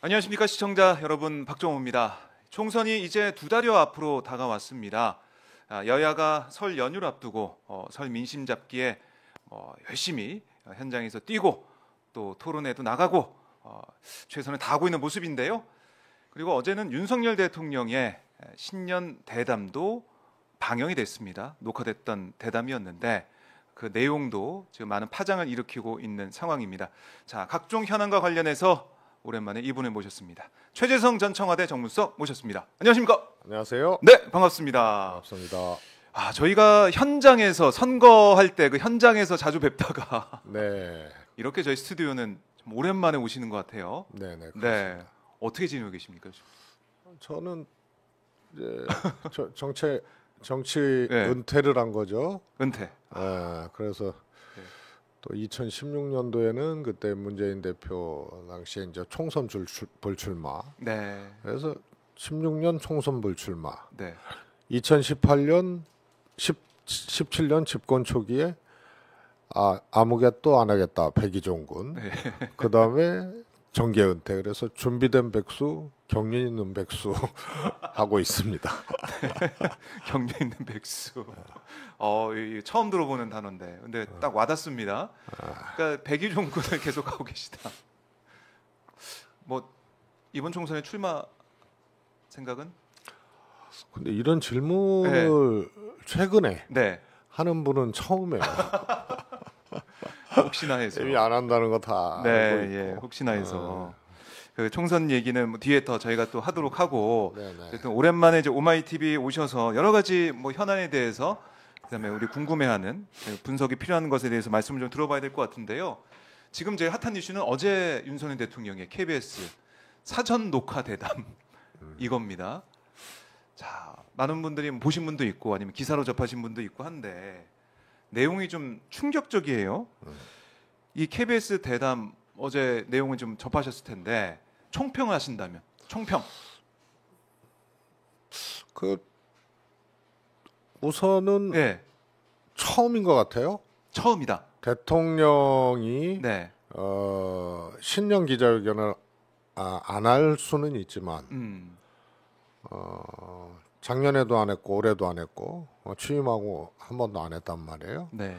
안녕하십니까 시청자 여러분, 박정호입니다. 총선이 이제 2달여 앞으로 다가왔습니다. 여야가 설 연휴를 앞두고 설 민심 잡기에 열심히 현장에서 뛰고 또 토론회도 나가고 최선을 다하고 있는 모습인데요. 그리고 어제는 윤석열 대통령의 신년 대담도 방영이 됐습니다. 녹화됐던 대담이었는데 그 내용도 지금 많은 파장을 일으키고 있는 상황입니다. 자, 각종 현안과 관련해서 오랜만에 이분을 모셨습니다. 최재성 전 청와대 정무수석 모셨습니다. 안녕하십니까? 안녕하세요. 네, 반갑습니다. 반갑습니다. 저희가 현장에서 선거할 때 그 현장에서 자주 뵙다가 네. 이렇게 저희 스튜디오는 좀 오랜만에 오시는 것 같아요. 네네. 네, 어떻게 지내고 계십니까? 저는 이제 정치 네. 은퇴를 한 거죠. 은퇴. 네, 그래서 네. 또 2016년도에는 그때 문재인 대표 당시에 이제 총선 불출마. 네. 그래서 16년 총선 불출마. 네. 2018년 17년 집권 초기에 아무것도 안 하겠다. 백이종군. 네. 그 다음에 정계 은퇴. 그래서 준비된 백수, 경륜 있는 백수 하고 있습니다. 경륜 있는 백수. 처음 들어보는 단어인데, 근데 딱 와닿습니다. 그러니까 백의종군을 계속 하고 계시다. 뭐 이번 총선에 출마 생각은? 근데 이런 질문을 최근에 네. 하는 분은 처음이에요. 혹시나 해서. 이미 안 한다는 거 다 네, 알고 있고. 예, 혹시나 해서. 그 총선 얘기는 뭐 뒤에 더 저희가 또 하도록 하고, 네네. 어쨌든 오랜만에 이제 오마이 TV 오셔서 여러 가지 뭐 현안에 대해서, 그다음에 우리 궁금해하는 분석이 필요한 것에 대해서 말씀을 좀 들어봐야 될 것 같은데요. 지금 제일 핫한 이슈는 어제 윤석열 대통령의 KBS 사전 녹화 대담 이겁니다. 자, 많은 분들이 보신 분도 있고 아니면 기사로 접하신 분도 있고 한데 내용이 좀 충격적이에요. 이 KBS 대담 어제 내용을 좀 접하셨을 텐데 총평을 하신다면 총평. 우선은 네, 처음인 것 같아요. 처음이다. 대통령이 네, 신년 기자회견을 안 할 수는 있지만 작년에도 안 했고 올해도 안 했고 취임하고 한 번도 안 했단 말이에요. 네,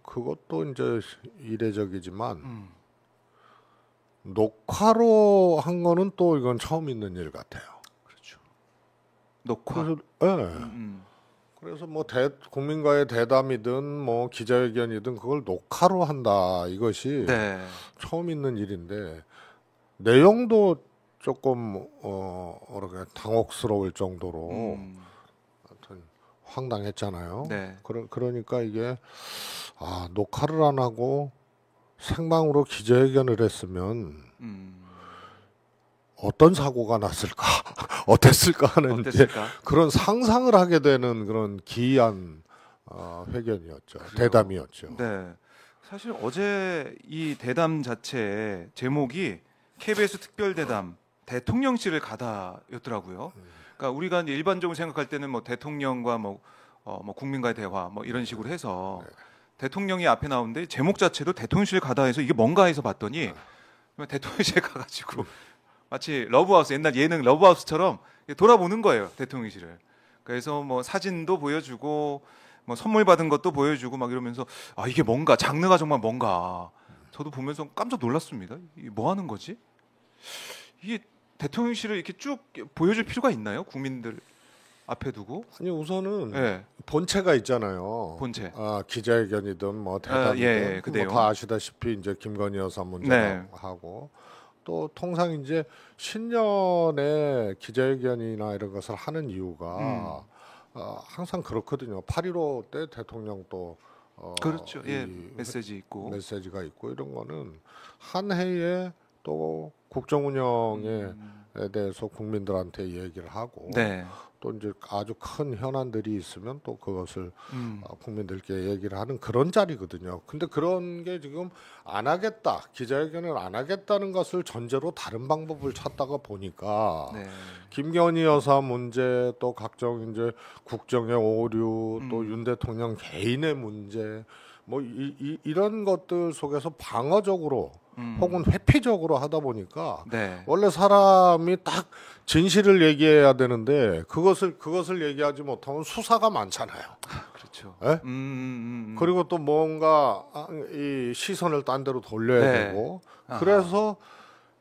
그것도 이제 이례적이지만 녹화로 한 거는 또 이건 처음 있는 일 같아요. 그렇죠. 녹화. 그래서, 그래서 뭐 국민과의 대담이든 뭐 기자회견이든 그걸 녹화로 한다 이것이 네, 처음 있는 일인데 내용도 조금 어떻게 당혹스러울 정도로 하여튼 황당했잖아요. 네. 그러니까 이게 녹화를 안 하고 생방으로 기자회견을 했으면 어떤 사고가 났을까, 어땠을까 하는 이제 그런 상상을 하게 되는 그런 기이한 회견이었죠. 그래요? 대담이었죠. 네. 사실 어제 이 대담 자체의 제목이 KBS 특별대담 대통령실을 가다였더라고요. 그러니까 우리가 이제 일반적으로 생각할 때는 뭐 대통령과 뭐 국민과의 대화 뭐 이런 식으로 해서 대통령이 앞에 나오는데 제목 자체도 대통령실 가다 해서 이게 뭔가 해서 봤더니 대통령실 가가지고 마치 러브하우스, 옛날 예능 러브하우스처럼 돌아보는 거예요, 대통령실을. 그래서 뭐 사진도 보여주고 뭐 선물 받은 것도 보여주고 막 이러면서 이게 뭔가 장르가 정말 뭔가 저도 보면서 깜짝 놀랐습니다. 이게 뭐 하는 거지? 이게 대통령실을 이렇게 쭉 보여줄 필요가 있나요? 국민들 앞에 두고? 아니 우선은 네. 본체가 있잖아요. 본체. 기자회견이든 뭐 대담이든 그 뭐 다 아시다시피 이제 김건희 여사 문제하고 또 통상 이제 신년에 기자회견이나 이런 것을 하는 이유가 항상 그렇거든요. 8.15 때 대통령 또 그렇죠. 예, 메시지가 있고 이런 거는 한 해에 또 국정 운영에 대해서 국민들한테 얘기를 하고 네. 또 이제 아주 큰 현안들이 있으면 또 그것을 국민들께 얘기를 하는 그런 자리거든요. 근데 그런 게 지금 안 하겠다, 기자회견을 안 하겠다는 것을 전제로 다른 방법을 찾다가 보니까 김건희 여사 문제, 또 각종 이제 국정의 오류, 또 윤 대통령 개인의 문제, 뭐 이런 것들 속에서 방어적으로 혹은 회피적으로 하다 보니까 네. 원래 사람이 딱 진실을 얘기해야 되는데 그것을 얘기하지 못하면 수사가 많잖아요. 그렇죠. 예? 그리고 또 뭔가 이 시선을 딴 데로 돌려야 네. 되고 아하. 그래서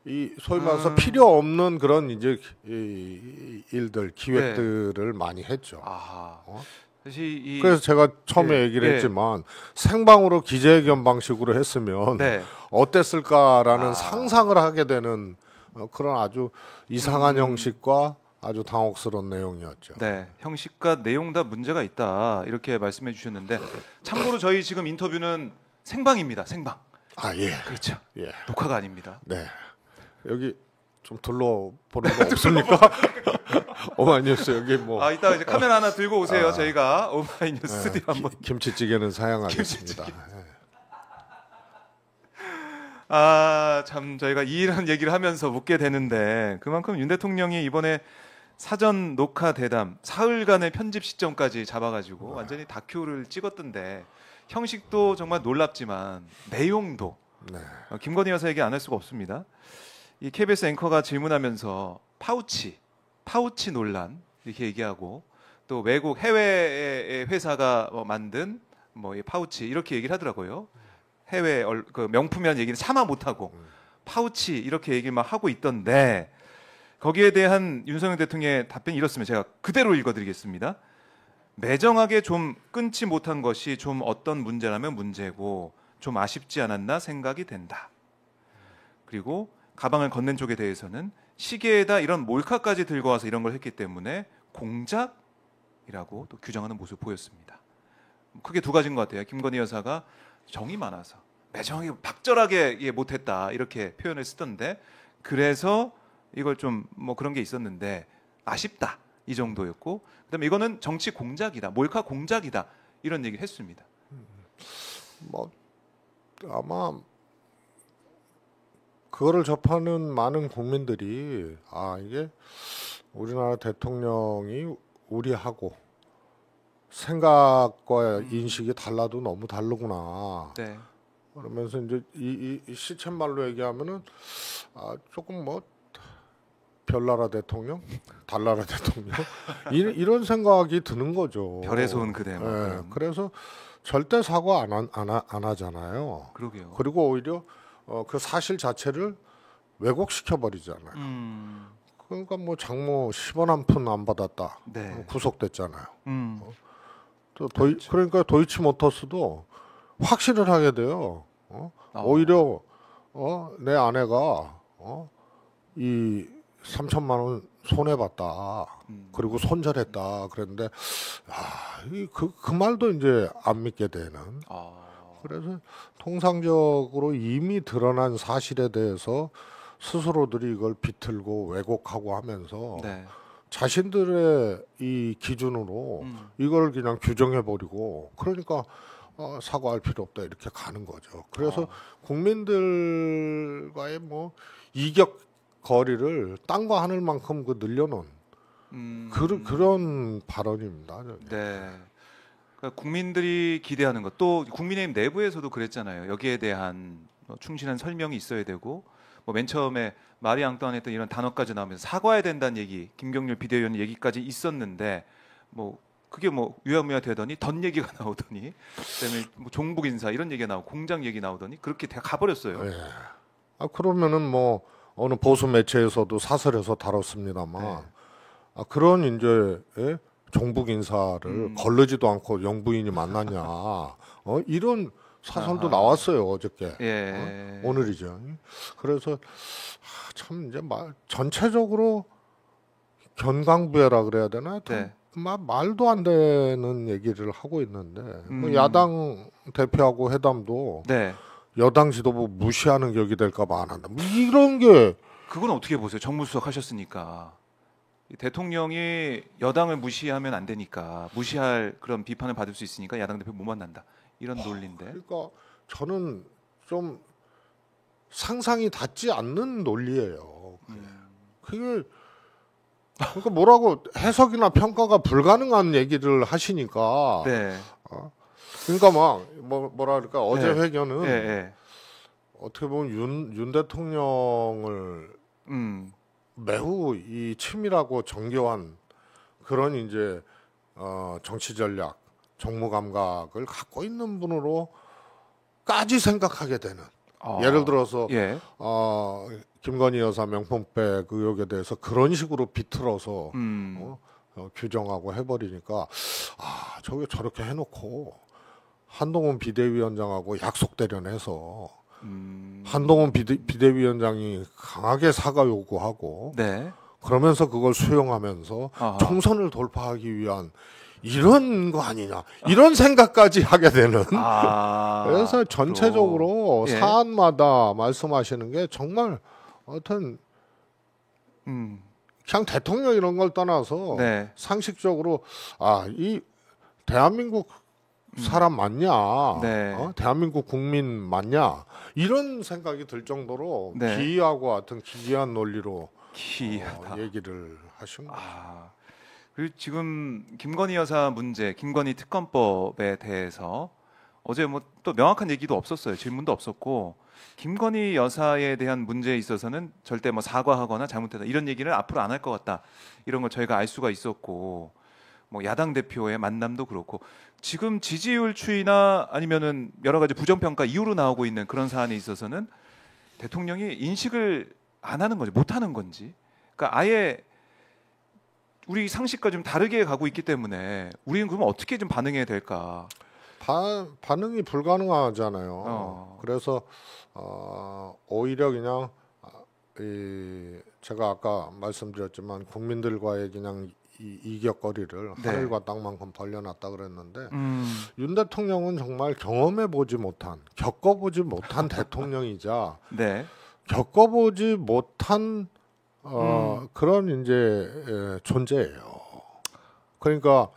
이 소위 말해서 필요 없는 그런 이제 이 일들 기획들을 많이 했죠. 아하. 어? 사실 이 그래서 제가 처음에 예, 얘기를 예. 했지만 생방으로 기자회견 방식으로 했으면 네. 어땠을까라는 아. 상상을 하게 되는 그런 아주 이상한 형식과 아주 당혹스러운 내용이었죠. 네, 형식과 내용 다 문제가 있다 이렇게 말씀해 주셨는데 참고로 저희 지금 인터뷰는 생방입니다. 생방. 아 예, 그렇죠. 예, 녹화가 아닙니다. 네. 여기 좀 둘러보는 거 없습니까? 오마이뉴스 여기 뭐 아 이따 이제 카메라 하나 들고 오세요. 저희가 오마이뉴스 스튜디오 한번. 김치찌개는 사양하겠습니다. 예. 아 참 저희가 이런 얘기를 하면서 묻게 되는데 그만큼 윤 대통령이 이번에 사전 녹화 대담 사흘간의 편집 시점까지 잡아가지고 완전히 다큐를 찍었던데 형식도 정말 놀랍지만 내용도 네. 김건희 여사 얘기 안 할 수가 없습니다. 이 KBS 앵커가 질문하면서 파우치 논란 이렇게 얘기하고 또 외국 해외의 회사가 만든 뭐 이 파우치 이렇게 얘기를 하더라고요. 해외 그 명품이라는 얘기는 차마 못하고 파우치 이렇게 얘기를 막 하고 있던데 거기에 대한 윤석열 대통령의 답변이 이렇습니다. 제가 그대로 읽어드리겠습니다. 매정하게 좀 끊지 못한 것이 좀 어떤 문제라면 문제고 좀 아쉽지 않았나 생각이 된다. 그리고 가방을 건넨 쪽에 대해서는 시계에다 이런 몰카까지 들고 와서 이런 걸 했기 때문에 공작이라고 또 규정하는 모습을 보였습니다. 크게 두 가지인 것 같아요. 김건희 여사가 정이 많아서 매정하게 박절하게 못했다 이렇게 표현을 쓰던데 그래서 이걸 좀 뭐 그런 게 있었는데 아쉽다 이 정도였고 그다음에 이거는 정치 공작이다 몰카 공작이다 이런 얘기를 했습니다. 뭐 아마 그거를 접하는 많은 국민들이 아 이게 우리나라 대통령이 우리하고 생각과 인식이 달라도 너무 다르구나. 네. 그러면서 이제 이 시쳇말로 얘기하면은 아 조금 뭐 별나라 대통령, 달나라 대통령 이런 생각이 드는 거죠. 별에서 온 그대. 뭐 예, 그런. 그래서 절대 사과 안 하잖아요. 그러게요. 그리고 오히려 그 사실 자체를 왜곡시켜 버리잖아요. 그러니까 뭐 장모 10원 한 푼 안 받았다. 네. 구속됐잖아요. 또 그러니까 도이치모터스도 확신을 하게 돼요. 오히려 내 아내가 이 3천만 원 손해 봤다. 그리고 손절했다. 그랬는데 그 말도 이제 안 믿게 되는. 그래서 통상적으로 이미 드러난 사실에 대해서 스스로들이 이걸 비틀고 왜곡하고 하면서 네. 자신들의 이 기준으로 이걸 그냥 규정해 버리고 그러니까 사과할 필요 없다 이렇게 가는 거죠. 그래서 국민들과의 뭐 이격 거리를 땅과 하늘만큼 그 늘려놓은 그런 발언입니다. 네. 그러니까 국민들이 기대하는 것, 또 국민의힘 내부에서도 그랬잖아요. 여기에 대한 충실한 설명이 있어야 되고, 뭐 맨 처음에 마리 앙뚜아네트 이런 단어까지 나오면서 사과해야 된다는 얘기, 김경률 비대위원 얘기까지 있었는데, 뭐 그게 뭐 유야무야 되더니 덧 얘기가 나오더니, 그다음에 뭐 종북 인사 이런 얘기가 나오고 공장 얘기 나오더니 그렇게 다 가버렸어요. 예. 그러면은 뭐 어느 보수 매체에서도 사설에서 다뤘습니다만, 네. 그런 이제 종북 인사를 걸르지도 않고 영부인이 만났냐, 이런 사설도 나왔어요 어저께. 예. 오늘이죠. 그래서 참 이제 전체적으로 견강부회라 그래야 되나? 네. 말도 안 되는 얘기를 하고 있는데 뭐 야당 대표하고 회담도 네. 여당 지도부 무시하는 격이 될까봐 안 한다. 뭐 이런 게 그건 어떻게 보세요? 정무수석 하셨으니까. 이 대통령이 여당을 무시하면 안 되니까 무시할 그런 비판을 받을 수 있으니까 야당 대표 못 만난다 이런 논리인데. 그러니까 저는 좀 상상이 닿지 않는 논리예요. 그게 그러니까 뭐라고 해석이나 평가가 불가능한 얘기를 하시니까. 네. 그러니까 막 뭐라 그럴까 어제 네. 회견은 예, 예. 어떻게 보면 윤 대통령을 매우 이 치밀하고 정교한 그런 이제 정치 전략, 정무 감각을 갖고 있는 분으로까지 생각하게 되는. 예를 들어서 예. 김건희 여사 명품백 의혹에 대해서 그런 식으로 비틀어서 규정하고 해버리니까 저게 저렇게 해놓고 한동훈 비대위원장하고 약속 대련해서 한동훈 비대위원장이 강하게 사과 요구하고 네. 그러면서 그걸 수용하면서 총선을 돌파하기 위한 이런 거 아니냐 이런 생각까지 하게 되는 그래서 전체적으로 예. 사안마다 말씀하시는 게 정말 어떤 그냥 대통령 이런 걸 떠나서 네. 상식적으로 이 대한민국 사람 맞냐 네. 대한민국 국민 맞냐 이런 생각이 들 정도로 네. 기이하고 하여튼 기이한 논리로 기이하다. 얘기를 하신 거죠. 그리고 지금 김건희 여사 문제, 김건희 특검법에 대해서 어제 뭐 또 명확한 얘기도 없었어요. 질문도 없었고 김건희 여사에 대한 문제에 있어서는 절대 뭐 사과하거나 잘못했다 이런 얘기를 앞으로 안 할 것 같다. 이런 걸 저희가 알 수가 있었고 뭐 야당 대표의 만남도 그렇고 지금 지지율 추이나 아니면은 여러 가지 부정평가 이유로 나오고 있는 그런 사안에 있어서는 대통령이 인식을 안 하는 건지 못 하는 건지 그러니까 아예 우리 상식과 좀 다르게 가고 있기 때문에 우리는 그러면 어떻게 좀 반응해야 될까? 반응이 불가능하잖아요. 그래서 오히려 그냥 제가 아까 말씀드렸지만 국민들과의 그냥 이격거리를 네. 하늘과 땅만큼 벌려놨다 그랬는데 윤 대통령은 정말 경험해보지 못한, 겪어보지 못한 대통령이자 네. 겪어보지 못한 그런 이제 존재예요. 그러니까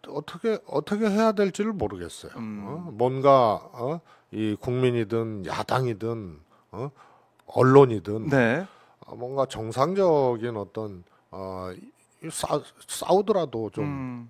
어떻게 해야 될지를 모르겠어요. 뭔가 이 국민이든 야당이든 언론이든 네. 뭔가 정상적인 어떤 싸우더라도 좀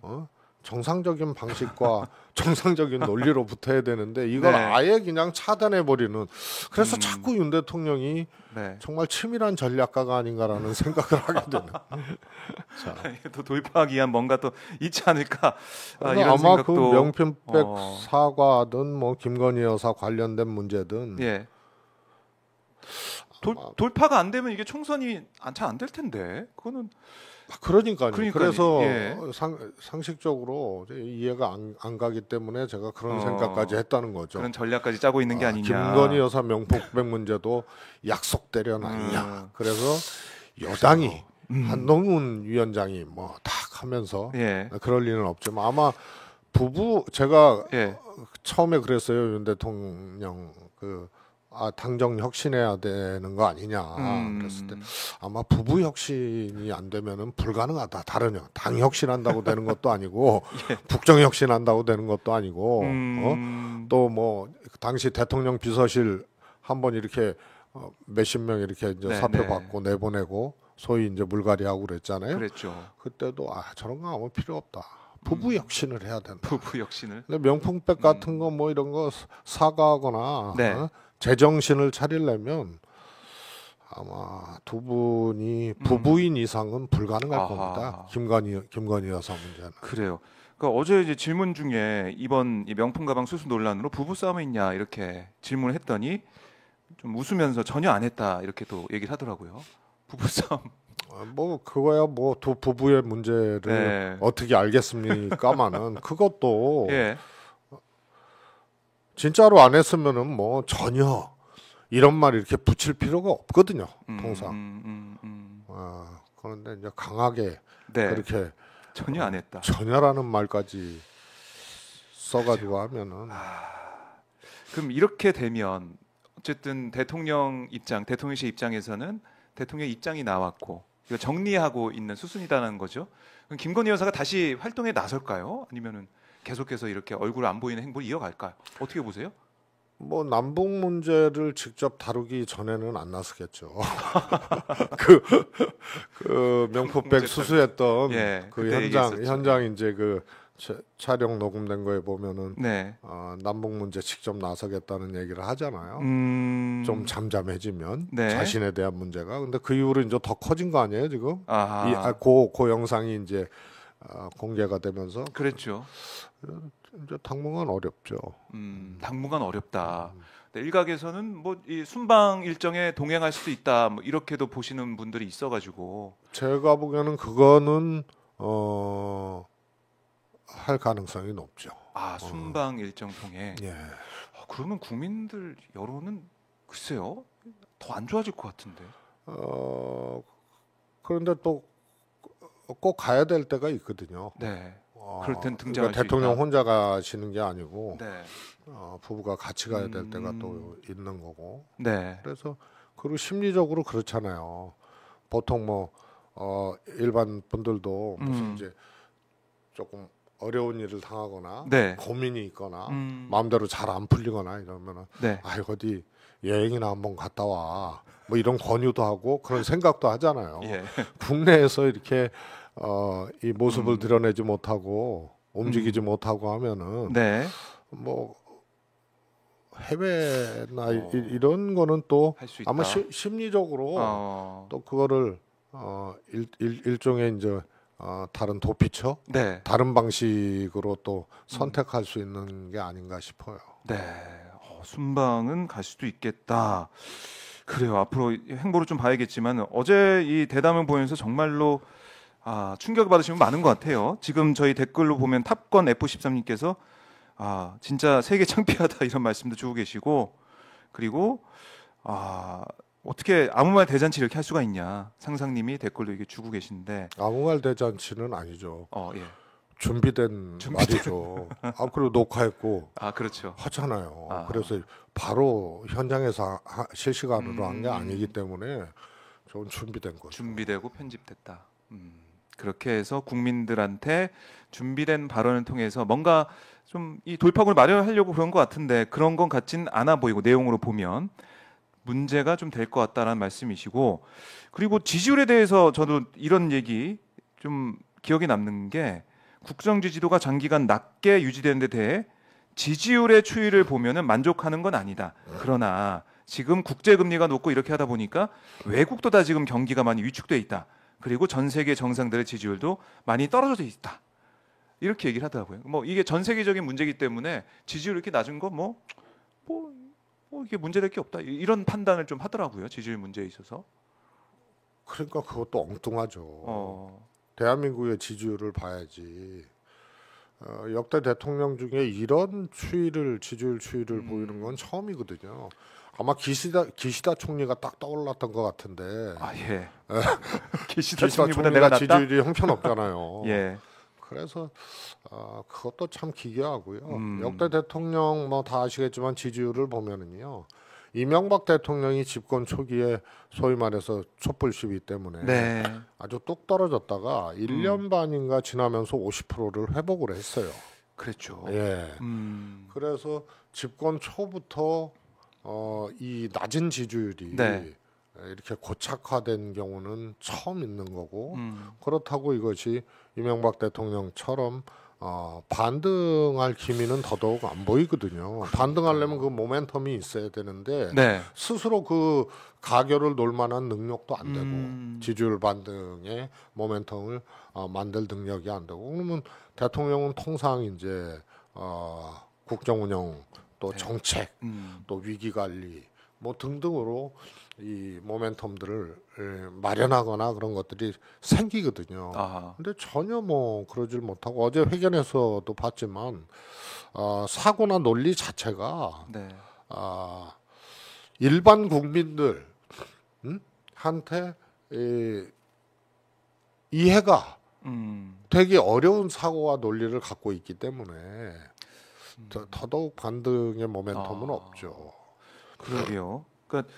정상적인 방식과 정상적인 논리로 붙어야 되는데 이걸 네. 아예 그냥 차단해 버리는 그래서 자꾸 윤 대통령이 네. 정말 치밀한 전략가가 아닌가라는 생각을 하게 되는. 자, 또 돌파하기 위한 뭔가 또 있지 않을까 그래서 이런 아마 생각도 그 명품백 사과든 뭐 김건희 여사 관련된 문제든 예. 돌파가 안 되면 이게 총선이 잘 안 될 텐데 그거는 그러니까요. 그래서 예. 상식적으로 이해가 안 가기 때문에 제가 그런 생각까지 했다는 거죠. 그런 전략까지 짜고 있는 게 아니냐. 김건희 여사 명품백 문제도 약속 대련 아니냐. 그래서 여당이 한동훈 위원장이 뭐 탁 하면서 예. 그럴 리는 없지만 아마 제가 예. 처음에 그랬어요. 윤 대통령 당정 혁신해야 되는 거 아니냐 그랬을 때 아마 부부 혁신이 안 되면은 불가능하다. 다르냐. 당 혁신한다고 되는 것도 아니고 예. 국정 혁신한다고 되는 것도 아니고 또 뭐 당시 대통령 비서실 한번 이렇게 몇십 명 이렇게 이제 네, 사표 네. 받고 내보내고 소위 이제 물갈이하고 그랬잖아요. 그랬죠. 그때도 저런 거 아무 필요 없다. 부부 혁신을 해야 된다. 부부 혁신을. 근데 명품백 같은 거 뭐 이런 거 사과하거나 네. 제정신을 차리려면 아마 두 분이 부부인 이상은 불가능할 겁니다. 김건희 여사 문제는. 그래요. 그러니까 어제 이제 질문 중에 이번 이 명품 가방 수수 논란으로 부부 싸움이 있냐 이렇게 질문을 했더니 좀 웃으면서 전혀 안 했다 이렇게 또 얘기를 하더라고요. 부부 싸움. 뭐 그거야 뭐 두 부부의 문제를 네. 어떻게 알겠습니까마는 그것도 예. 진짜로 안 했으면은 뭐 전혀 이런 말 이렇게 붙일 필요가 없거든요. 통상. 그런데 이제 강하게 네. 그렇게 전혀 안 했다. 전혀라는 말까지 써가지고 하면은 그럼 이렇게 되면 어쨌든 대통령실 입장에서는 대통령 입장이 나왔고 이거 정리하고 있는 수순이라는 거죠. 그럼 김건희 여사가 다시 활동에 나설까요? 아니면은 계속해서 이렇게 얼굴 안 보이는 행보를 이어갈까요? 어떻게 보세요? 뭐 남북 문제를 직접 다루기 전에는 안 나서겠죠. 그 명품백 수수했던 예, 그 그때 얘기했었죠. 현장 이제 그 촬영 녹음된 거에 보면은 네. 남북 문제 직접 나서겠다는 얘기를 하잖아요. 좀 잠잠해지면 네. 자신에 대한 문제가. 근데 그 이후로 이제 더 커진 거 아니에요 지금? 아하. 그 영상이 이제 공개가 되면서 그랬죠. 이제 당분간 어렵죠. 당분간 어렵다. 네, 일각에서는 뭐 이 순방 일정에 동행할 수도 있다. 뭐 이렇게도 보시는 분들이 있어가지고. 제가 보기에는 그거는 할 가능성이 높죠. 순방 일정 통해. 예. 그러면 국민들 여론은 글쎄요 더 안 좋아질 것 같은데. 그런데 또 꼭 가야 될 때가 있거든요. 네. 그럴 땐 등장할 그러니까 수 대통령 있다. 혼자 가시는 게 아니고 네. 부부가 같이 가야 될 때가 또 있는 거고. 네. 그래서 그리고 심리적으로 그렇잖아요. 보통 뭐 일반 분들도 무슨 이제 조금 어려운 일을 당하거나 네. 고민이 있거나 마음대로 마음대로 잘 안 풀리거나 이러면은 네. 어디 여행이나 한번 갔다 와. 뭐 이런 권유도 하고 그런 생각도 하잖아요. 예. 국내에서 이렇게 이 모습을 드러내지 못하고 움직이지 못하고 하면은 네. 뭐 해외나 이런 거는 또 할 수 있다. 아마 심리적으로 또 그거를 일종의 이제 다른 도피처, 네. 다른 방식으로 또 선택할 수 있는 게 아닌가 싶어요. 네. 순방은 갈 수도 있겠다. 그래요. 앞으로 행보를 좀 봐야겠지만 어제 이 대담을 보면서 정말로 충격을 받으신 분 많은 것 같아요. 지금 저희 댓글로 보면 탑건 F13님께서 진짜 세계 창피하다 이런 말씀도 주고 계시고, 그리고 어떻게 아무 말 대잔치 이렇게 할 수가 있냐 상상님이 댓글로 이게 주고 계신데. 아무 말 대잔치는 아니죠. 예. 준비된 말이죠. 그리고 녹화했고 그렇죠. 하잖아요. 그래서 바로 현장에서 실시간으로 한 게 아니기 때문에 좀 준비된 거죠. 준비되고 편집됐다. 그렇게 해서 국민들한테 준비된 발언을 통해서 뭔가 좀 이 돌파구를 마련하려고 그런 것 같은데 그런 건 같진 않아 보이고, 내용으로 보면 문제가 좀 될 것 같다라는 말씀이시고, 그리고 지지율에 대해서 저도 이런 얘기 좀 기억에 남는 게, 국정 지지도가 장기간 낮게 유지되는 데 대해 지지율의 추이를 보면은 만족하는 건 아니다. 그러나 지금 국제 금리가 높고 이렇게 하다 보니까 외국도 다 지금 경기가 많이 위축돼 있다. 그리고 전 세계 정상들의 지지율도 많이 떨어져 있다. 이렇게 얘기를 하더라고요. 뭐 이게 전 세계적인 문제이기 때문에 지지율 이렇게 낮은 거 뭐 이게 문제될 게 없다. 이런 판단을 좀 하더라고요. 지지율 문제에 있어서. 그러니까 그것도 엉뚱하죠. 대한민국의 지지율을 봐야지. 역대 대통령 중에 이런 지지율 추이를 보이는 건 처음이거든요. 아마 기시다 총리가 딱 떠올랐던 것 같은데. 예. 기시다 총리보다 내가 낫다? 지지율이 형편없잖아요. 예. 그래서 그것도 참 기괴하고요. 역대 대통령 뭐 다 아시겠지만 지지율을 보면은요. 이명박 대통령이 집권 초기에 소위 말해서 촛불 시위 때문에 아주 뚝 떨어졌다가 1년 반인가 지나면서 50%를 회복을 했어요. 그랬죠. 예. 그래서 집권 초부터 이 낮은 지지율이 이렇게 고착화된 경우는 처음 있는 거고, 그렇다고 이것이 이명박 대통령처럼 반등할 기미는 더더욱 안 보이거든요. 반등하려면 그 모멘텀이 있어야 되는데 스스로 그 가결을 놓을 만한 능력도 안 되고 지지율 반등의 모멘텀을 만들 능력이 안 되고, 그러면 대통령은 통상 이제 국정 운영, 또 정책, 또 위기 관리 뭐 등등으로 이 모멘텀들을 마련하거나 그런 것들이 생기거든요. 근데 전혀 뭐 그러질 못하고, 어제 회견에서도 봤지만 사고나 논리 자체가 일반 국민들 한테 이해가 되게 어려운 사고와 논리를 갖고 있기 때문에 더더욱 반등의 모멘텀은 없죠. 그러게요. 그러니까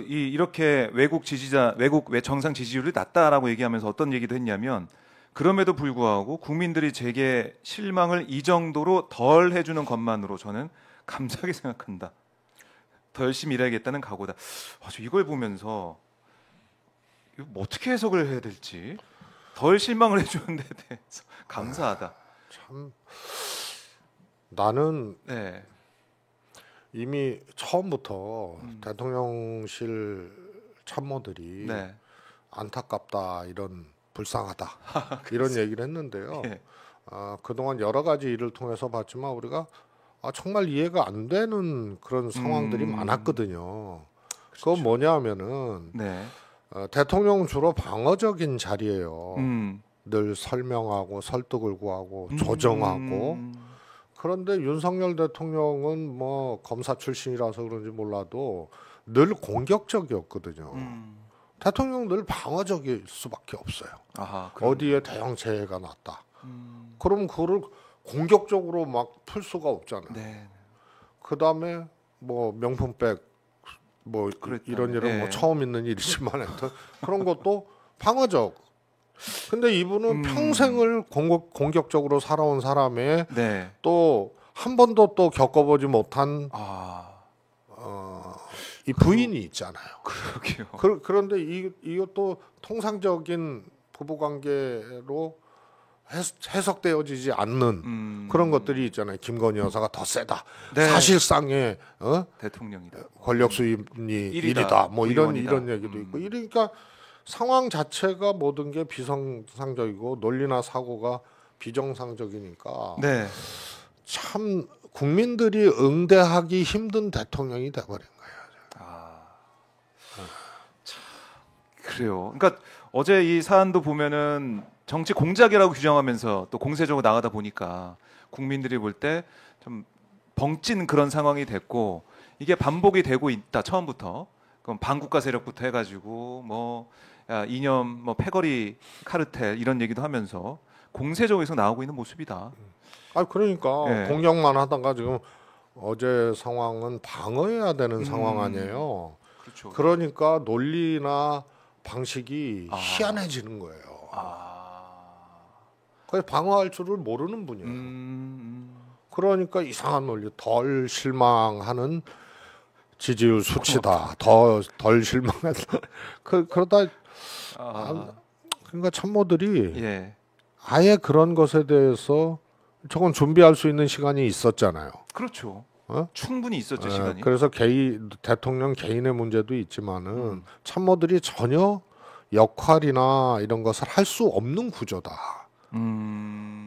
이렇게 외국 정상 지지율이 낮다라고 얘기하면서 어떤 얘기도 했냐면, 그럼에도 불구하고 국민들이 제게 실망을 이 정도로 덜 해주는 것만으로 저는 감사하게 생각한다. 더 열심히 일해야겠다는 각오다. 이걸 보면서 이거 어떻게 해석을 해야 될지, 덜 실망을 해주는 데 대해서 감사하다. 참 나는 네. 이미 처음부터 대통령실 참모들이 네. 안타깝다 이런 불쌍하다 이런 얘기를 했는데요. 예. 그동안 여러 가지 일을 통해서 봤지만 우리가 정말 이해가 안 되는 그런 상황들이 많았거든요. 그건 뭐냐면은 네. 대통령은 주로 방어적인 자리예요. 음. 늘 설명하고 설득을 구하고 조정하고. 그런데 윤석열 대통령은 뭐 검사 출신이라서 그런지 몰라도 늘 공격적이었거든요. 대통령은 늘 방어적일 수밖에 없어요. 아하, 어디에 대형 재해가 났다. 그럼 그거를 공격적으로 막 풀 수가 없잖아요. 네. 그다음에 뭐 명품백 뭐 그랬죠. 이런 네. 뭐 처음 있는 일이지만 하여튼 그런 것도 방어적. 근데 이분은 평생을 공격적으로 살아온 사람의 네. 또 한 번도 또 겪어보지 못한 이 부인이 있잖아요. 그러게요. 그런데 이것도 통상적인 부부관계로 해석되어지지 않는 그런 것들이 있잖아요. 김건희 여사가 더 세다. 네. 사실상의 대통령이다. 권력 수입이 1위다. 뭐 이런 의원이다. 얘기도 있고 이러니까 상황 자체가 모든 게 비정상적이고 논리나 사고가 비정상적이니까 네. 참 국민들이 응대하기 힘든 대통령이 돼버린 거예요. 그래요. 그러니까 어제 이 사안도 보면은 정치 공작이라고 규정하면서 또 공세적으로 나가다 보니까 국민들이 볼 때 좀 벙찐 그런 상황이 됐고 이게 반복이 되고 있다 처음부터. 그럼 반국가 세력부터 해가지고 뭐 이념 뭐 패거리 카르텔 이런 얘기도 하면서 공세적으로 계속 나오고 있는 모습이다. 그러니까 네. 공격만 하다가 지금 어제 상황은 방어해야 되는 상황 아니에요. 그렇죠. 그러니까 논리나 방식이 희한해지는 거예요. 그래서 방어할 줄을 모르는 분이에요. 그러니까 이상한 논리, 덜 실망하는 지지율 수치다. 덜 실망한다. 그러다 그러니까 참모들이 예. 아예 그런 것에 대해서 저건 준비할 수 있는 시간이 있었잖아요. 그렇죠. 어? 충분히 있었죠 시간이. 그래서 대통령 개인의 문제도 있지만은 참모들이 전혀 역할이나 이런 것을 할 수 없는 구조다.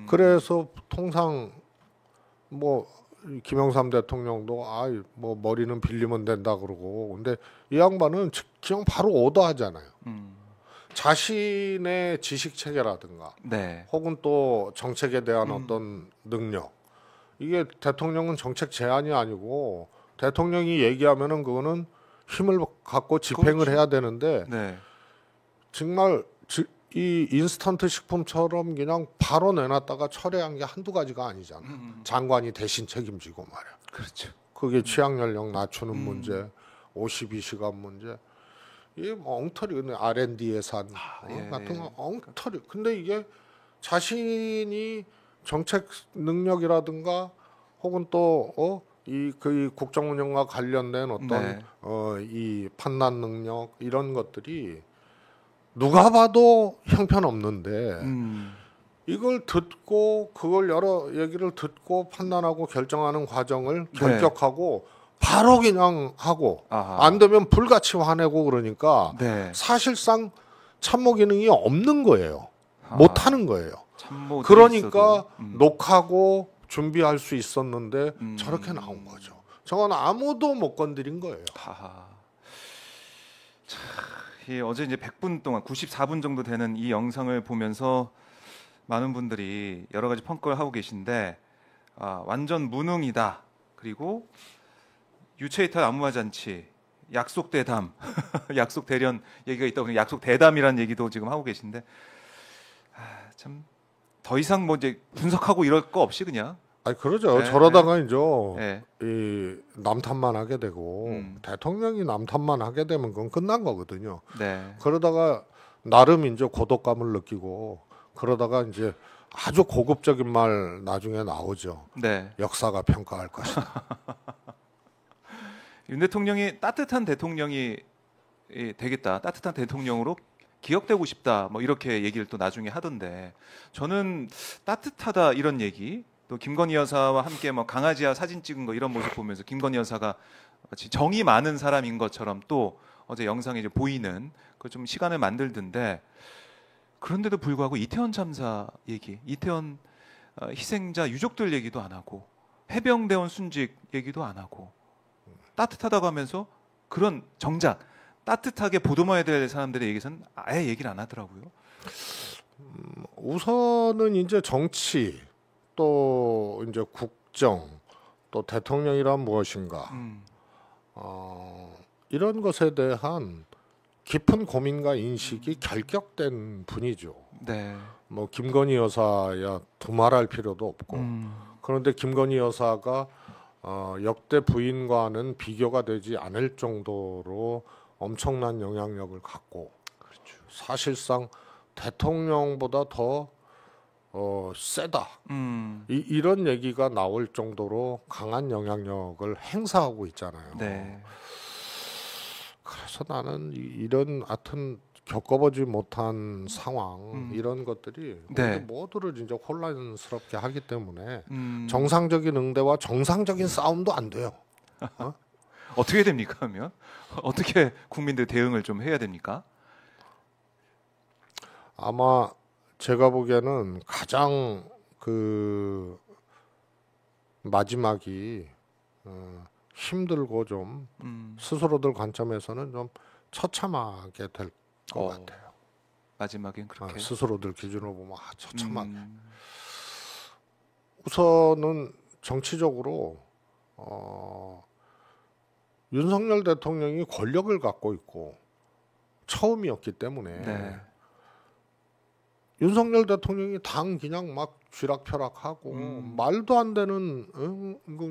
그래서 통상 뭐 김영삼 대통령도 뭐 머리는 빌리면 된다 그러고 근데 이 양반은 그냥 바로 오더하잖아요. 자신의 지식 체계라든가 네. 혹은 또 정책에 대한 어떤 능력 이게 대통령은 정책 제안이 아니고 대통령이 얘기하면은 그거는 힘을 갖고 집행을 그렇죠. 해야 되는데 네. 정말 이 인스턴트 식품처럼 그냥 바로 내놨다가 철회한 게 한두 가지가 아니잖아. 장관이 대신 책임지고 말이야. 그렇죠. 그게 취약 연령 낮추는 문제, 52시간 문제. 이게 뭐 엉터리 근데 R&D 예산 같은 거 엉터리. 근데 이게 자신이 정책 능력이라든가 혹은 또 그 국정 운영과 관련된 어떤 네. 이 판단 능력 이런 것들이 누가 봐도 형편없는데 이걸 듣고 그걸 여러 얘기를 듣고 판단하고 결정하는 과정을 결격하고 바로 그냥 하고 안 되면 불같이 화내고 그러니까 네. 사실상 참모 기능이 없는 거예요. 못 하는 거예요. 참모들이 그러니까 있어도, 녹하고 준비할 수 있었는데 저렇게 나온 거죠. 저건 아무도 못 건드린 거예요. 어제 이제 100분 동안 94분 정도 되는 이 영상을 보면서 많은 분들이 여러 가지 평가를 하고 계신데 완전 무능이다. 그리고 유체이탈 안무화 잔치, 약속 대담, 약속 대련 얘기가 있다고 약속 대담이라는 얘기도 지금 하고 계신데 참 더 이상 뭐 이제 분석하고 이럴 거 없이 그냥 그러죠. 네, 저러다가 이제 네. 이 남탓만 하게 되고 대통령이 남탓만 하게 되면 그건 끝난 거거든요. 네. 그러다가 나름 이제 고독감을 느끼고 그러다가 이제 아주 고급적인 말 나중에 나오죠. 네. 역사가 평가할 것이다. 윤 대통령이 따뜻한 대통령이 되겠다. 따뜻한 대통령으로 기억되고 싶다 뭐 이렇게 얘기를 또 나중에 하던데 저는 따뜻하다 이런 얘기 또 김건희 여사와 함께 뭐 강아지와 사진 찍은 거 이런 모습 보면서 김건희 여사가 마치 정이 많은 사람인 것처럼 또 어제 영상에 이제 보이는 그 좀 시간을 만들던데 그런데도 불구하고 이태원 참사 얘기, 이태원 희생자 유족들 얘기도 안 하고 해병대원 순직 얘기도 안 하고 따뜻하다고 하면서 그런 정작 따뜻하게 보도해야 될 사람들의 얘기에서는 아예 얘기를 안 하더라고요. 우선은 이제 정치 또 이제 국정 또 대통령이란 무엇인가 이런 것에 대한 깊은 고민과 인식이 결격된 분이죠. 네. 뭐 김건희 여사야 두말할 필요도 없고 그런데 김건희 여사가 역대 부인과는 비교가 되지 않을 정도로 엄청난 영향력을 갖고 그렇죠. 사실상 대통령보다 더 세다 이런 얘기가 나올 정도로 강한 영향력을 행사하고 있잖아요. 네. 그래서 나는 이런 하여튼 겪어보지 못한 상황 이런 것들이 네. 모두를 진짜 혼란스럽게 하기 때문에 정상적인 정상적인 응대와 정상적인 싸움도 안 돼요. 어떻게 됩니까? 하면 어떻게 국민들 대응을 좀 해야 됩니까? 아마 제가 보기에는 가장 그 마지막이 힘들고 좀 스스로들 관점에서는 좀 처참하게 될 것 같아요. 마지막엔 그렇게. 스스로들 기준으로 보면 처참하게. 우선은 정치적으로 윤석열 대통령이 권력을 갖고 있고 처음이었기 때문에 네. 윤석열 대통령이 당 그냥 막 쥐락펴락하고 말도 안 되는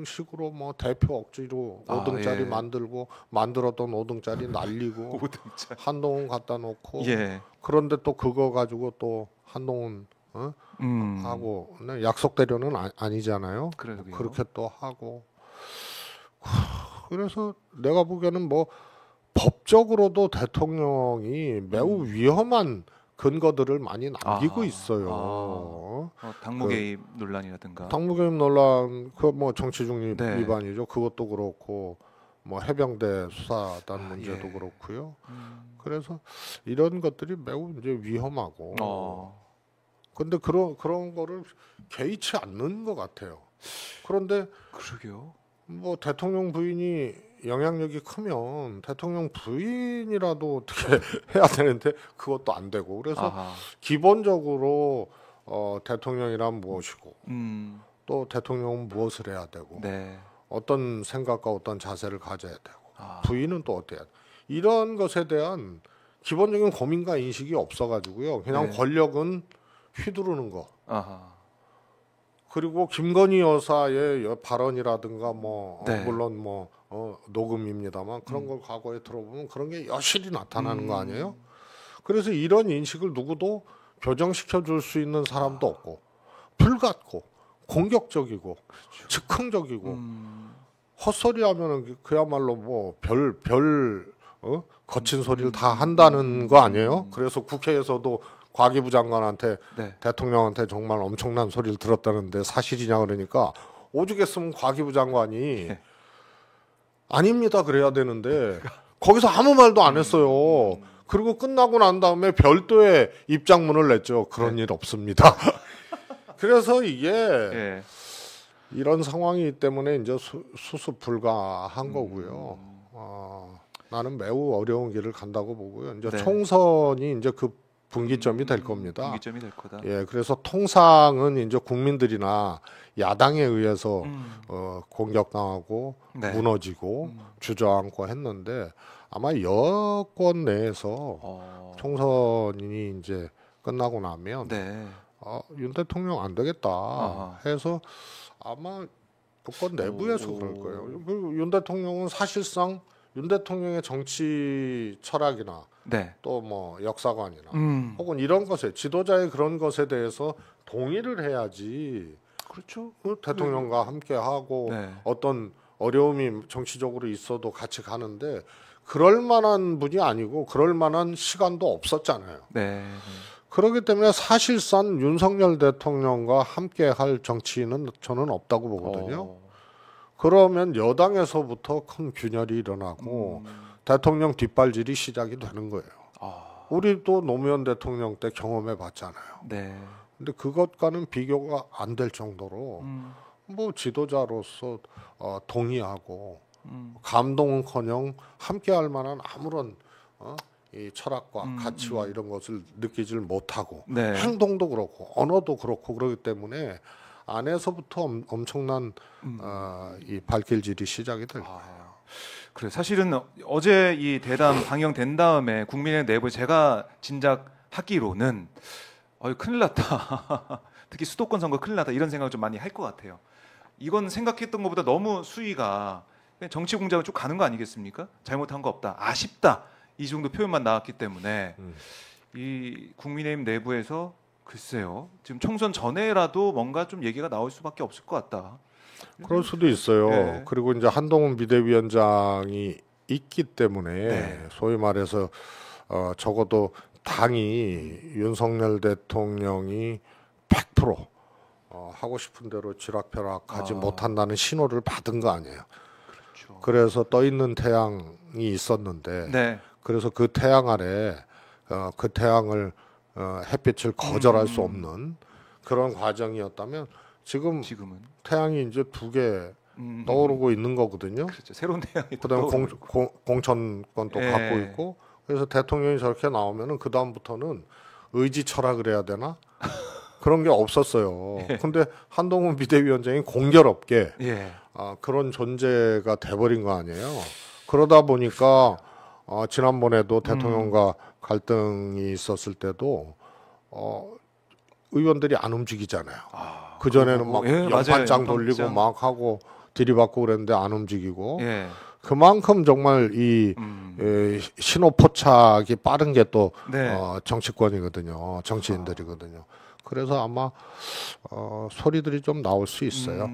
식으로 뭐 대표 억지로 5등짜리 예. 만들고 만들었던 5등짜리 날리고 5등짜리. 한동훈 갖다 놓고 예. 그런데 또 그거 가지고 또 한동훈 하고 약속대로는 아니잖아요. 그러게요. 그렇게 또 하고 그래서 내가 보기에는 뭐 법적으로도 대통령이 매우 위험한 근거들을 많이 남기고 있어요. 당무 개입 논란이라든가. 당무 개입 논란 그 뭐 정치 중립 네. 위반이죠. 그것도 그렇고 뭐 해병대 수사단 문제도 예. 그렇고요. 그래서 이런 것들이 매우 이제 위험하고. 근데 그런 거를 개의치 않는 것 같아요. 그런데 그러게요. 뭐 대통령 부인이 영향력이 크면 대통령 부인이라도 어떻게 해야 되는데 그것도 안 되고 그래서 기본적으로 대통령이란 무엇이고 또 대통령은 무엇을 해야 되고 네. 어떤 생각과 어떤 자세를 가져야 되고 부인은 또 어때야 돼. 이런 것에 대한 기본적인 고민과 인식이 없어가지고요. 그냥 네. 권력은 휘두르는 거. 아하. 그리고 김건희 여사의 발언이라든가 뭐 네. 물론 뭐 녹음입니다만 그런 걸 과거에 들어보면 그런 게 여실히 나타나는 거 아니에요? 그래서 이런 인식을 누구도 교정시켜 줄 수 있는 사람도 없고 불같고 공격적이고 즉흥적이고 헛소리하면은 그야말로 뭐 거친 소리를 다 한다는 거 아니에요? 그래서 국회에서도 과기부 장관한테 네. 대통령한테 정말 엄청난 소리를 들었다는데 사실이냐 그러니까 오죽했으면 과기부 장관이 아닙니다 그래야 되는데 거기서 아무 말도 안 했어요. 그리고 끝나고 난 다음에 별도의 입장문을 냈죠. 그런 일 없습니다. 그래서 이게 예. 이런 상황이기 때문에 이제 수습 불가한 거고요. 나는 매우 어려운 길을 간다고 보고요. 이제 네. 총선이 이제 그 분기점이 될 겁니다. 분기점이 될 거다. 예, 그래서 통상은 이제 국민들이나 야당에 의해서 공격당하고 네. 무너지고 주저앉고 했는데 아마 여권 내에서 총선이 이제 끝나고 나면 네. 윤 대통령 안 되겠다 아하. 해서 아마 여권 내부에서 그럴 거예요. 그리고 윤 대통령은 사실상 윤 대통령의 정치 철학이나 네. 또 뭐 역사관이나 혹은 이런 것에 지도자의 그런 것에 대해서 동의를 해야지. 그렇죠. 대통령과 함께 하고 네. 어떤 어려움이 정치적으로 있어도 같이 가는데 그럴 만한 분이 아니고 그럴 만한 시간도 없었잖아요. 네. 그렇기 때문에 사실상 윤석열 대통령과 함께할 정치인은 저는 없다고 보거든요. 그러면 여당에서부터 큰 균열이 일어나고 대통령 뒷발질이 시작이 되는 거예요. 우리도 노무현 대통령 때 경험해 봤잖아요. 네. 근데 그것과는 비교가 안 될 정도로 뭐 지도자로서 동의하고 감동은커녕 함께할 만한 아무런 이 철학과 가치와 이런 것을 느끼질 못하고 네. 행동도 그렇고 언어도 그렇고 그러기 때문에 안에서부터 엄청난 이 발길질이 시작이 될 거예요. 그래 사실은 어제 이 대담 방영된 다음에 국민의 내부 제가 짐작하기로는 큰일 났다. 특히 수도권 선거 큰일 났다 이런 생각을 좀 많이 할 것 같아요. 이건 생각했던 것보다 너무 수위가 그냥 정치 공작을 쭉 가는 거 아니겠습니까? 잘못한 거 없다. 아쉽다. 이 정도 표현만 나왔기 때문에 이 국민의힘 내부에서 글쎄요. 지금 총선 전에라도 뭔가 좀 얘기가 나올 수밖에 없을 것 같다. 그럴 수도 있어요. 네. 그리고 이제 한동훈 비대위원장이 있기 때문에 네. 소위 말해서 적어도 당이 윤석열 대통령이 100% 하고 싶은 대로 쥐락펴락 하지 못한다는 신호를 받은 거 아니에요. 그렇죠. 그래서 떠 있는 태양이 있었는데 네. 그래서 그 태양 아래 그 태양을 햇빛을 거절할 수 없는 그런 과정이었다면 지금은 태양이 이제 두 개 떠오르고 있는 거거든요. 그렇죠. 새로운 태양이 그다음에 떠오르고. 공천권 또 갖고 있고 그래서 대통령이 저렇게 나오면은 그 다음부터는 의지 철학을 해야 되나 그런 게 없었어요. 근데 한동훈 비대위원장이 공교롭게 그런 존재가 돼버린 거 아니에요. 그러다 보니까 지난번에도 대통령과 갈등이 있었을 때도 의원들이 안 움직이잖아요. 그 전에는 막 연판장 돌리고 막 하고 들이받고 그랬는데 안 움직이고 그만큼 정말 이 신호 포착이 빠른 게 또 정치권이거든요. 정치인들이거든요. 그래서 아마 소리들이 좀 나올 수 있어요.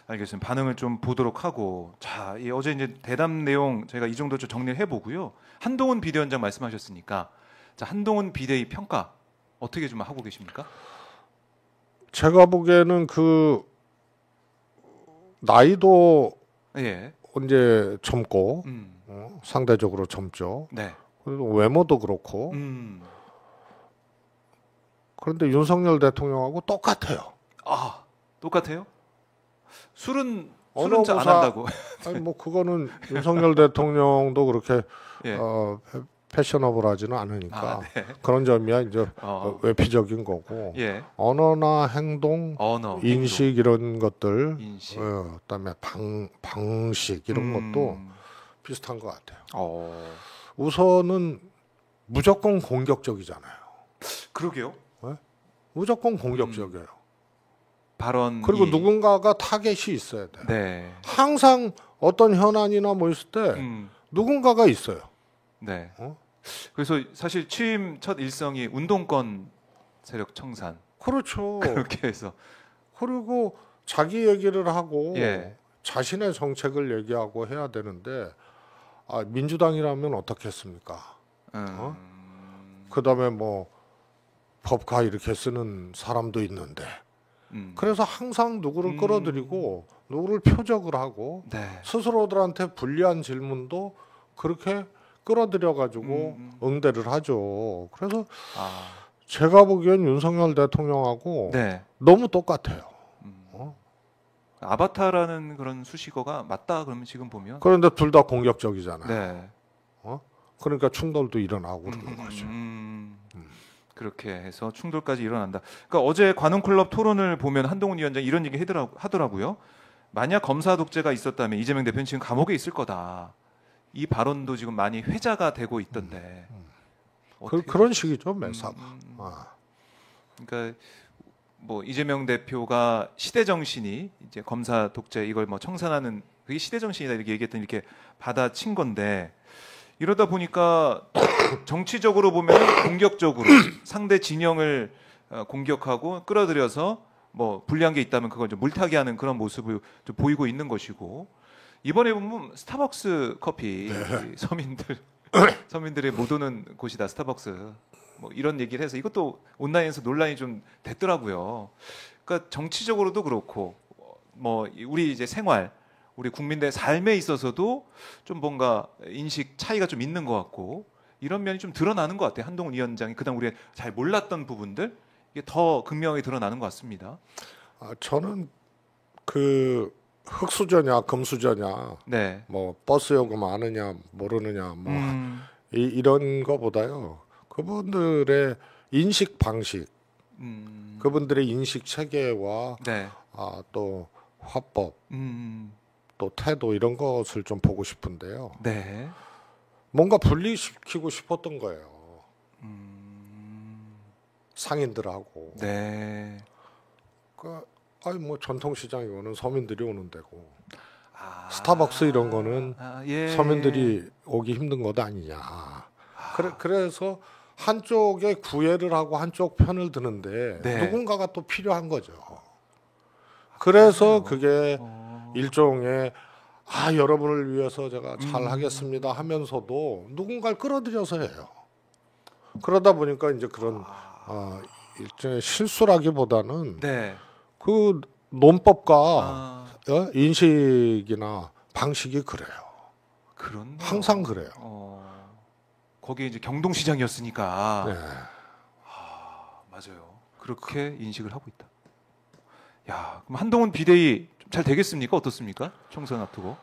알겠습니다. 반응을 좀 보도록 하고 자, 어제 이제 대담 내용 저희가 이 정도 좀 정리를 해보고요. 한동훈 비대위원장 말씀하셨으니까 자, 한동훈 비대위 평가 어떻게 좀 하고 계십니까? 제가 보기에는 그 나이도 이제 젊고 상대적으로 젊죠. 그리고 외모도 그렇고 그런데 윤석열 대통령하고 똑같아요. 똑같아요? 술은 안 한다고. 아니 뭐 그거는 윤석열 대통령도 그렇게 패셔너블하지는 않으니까 그런 점이야 이제 외피적인 거고 언어나 행동, 인식 이런 것들, 그다음에 방식 이런 것도 비슷한 것 같아요. 우선은 무조건 공격적이잖아요. 그러게요. 무조건 공격적이에요. 발언 그리고 누군가가 타겟이 있어야 돼. 항상 어떤 현안이나 뭐 있을 때 누군가가 있어요. 그래서 사실 취임 첫 일성이 운동권 세력 청산. 그렇죠. 그렇게 해서 그리고 자기 얘기를 하고 자신의 정책을 얘기하고 해야 되는데 민주당이라면 어떻겠습니까? 그다음에 뭐 법과 이렇게 쓰는 사람도 있는데 그래서 항상 누구를 끌어들이고 누구를 표적을 하고 스스로들한테 불리한 질문도 그렇게 끌어들여 가지고 응대를 하죠. 그래서 제가 보기엔 윤석열 대통령하고 너무 똑같아요. 아바타라는 그런 수식어가 맞다 그러면 지금 보면 그런데 둘 다 공격적이잖아요. 그러니까 충돌도 일어나고 그러는 거죠. 그렇게 해서 충돌까지 일어난다. 그러니까 어제 관훈클럽 토론을 보면 한동훈 위원장이 이런 얘기 하더라고요. 만약 검사 독재가 있었다면 이재명 대표는 지금 감옥에 있을 거다. 이 발언도 지금 많이 회자가 되고 있던데. 그런 식이죠, 매사가. 그러니까 뭐 이재명 대표가 시대 정신이 이제 검사 독재 이걸 뭐 청산하는 그게 시대 정신이다 이렇게 얘기했더니 이렇게 받아친 건데 이러다 보니까 정치적으로 보면 공격적으로 상대 진영을 공격하고 끌어들여서 뭐 불리한 게 있다면 그걸 좀 물타기하는 그런 모습을 좀 보이고 있는 것이고 이번에 보면 스타벅스 커피 네. 서민들의 못 오는 곳이다 스타벅스 뭐 이런 얘기를 해서 이것도 온라인에서 논란이 좀 됐더라고요. 그러니까 정치적으로도 그렇고 뭐 우리 이제 생활 우리 국민들의 삶에 있어서도 좀 뭔가 인식 차이가 좀 있는 것 같고 이런 면이 좀 드러나는 것 같아요. 한동훈 위원장이 그다음 우리가 잘 몰랐던 부분들 이게 더 극명하게 드러나는 것 같습니다. 저는 그 흙수저냐 금수저냐 네. 뭐 버스 요금 아느냐 모르느냐 뭐 음, 이런 거보다요. 그분들의 인식 방식, 그분들의 인식 체계와 네. 또 화법, 음, 또 태도 이런 것을 좀 보고 싶은데요. 네. 뭔가 분리시키고 싶었던 거예요. 음, 상인들하고. 네. 아니 뭐 전통시장이고는 서민들이 오는 데고 아, 스타벅스 이런 거는 예. 서민들이 오기 힘든 것 아니냐. 그래서 한쪽에 구애를 하고 한쪽 편을 드는데 네. 누군가가 또 필요한 거죠. 그래서 그게 어, 일종의 여러분을 위해서 제가 잘 하겠습니다 하면서도 누군가를 끌어들여서 해요. 그러다 보니까 이제 그런 일종의 실수라기보다는 네. 그 논법과 아, 인식이나 방식이 그래요. 그런 항상 그래요. 거기 이제 경동시장이었으니까 네. 맞아요. 그렇게 인식을 하고 있다. 야, 그럼 한동훈 비대위 좀 잘 되겠습니까? 어떻습니까? 총선 앞두고.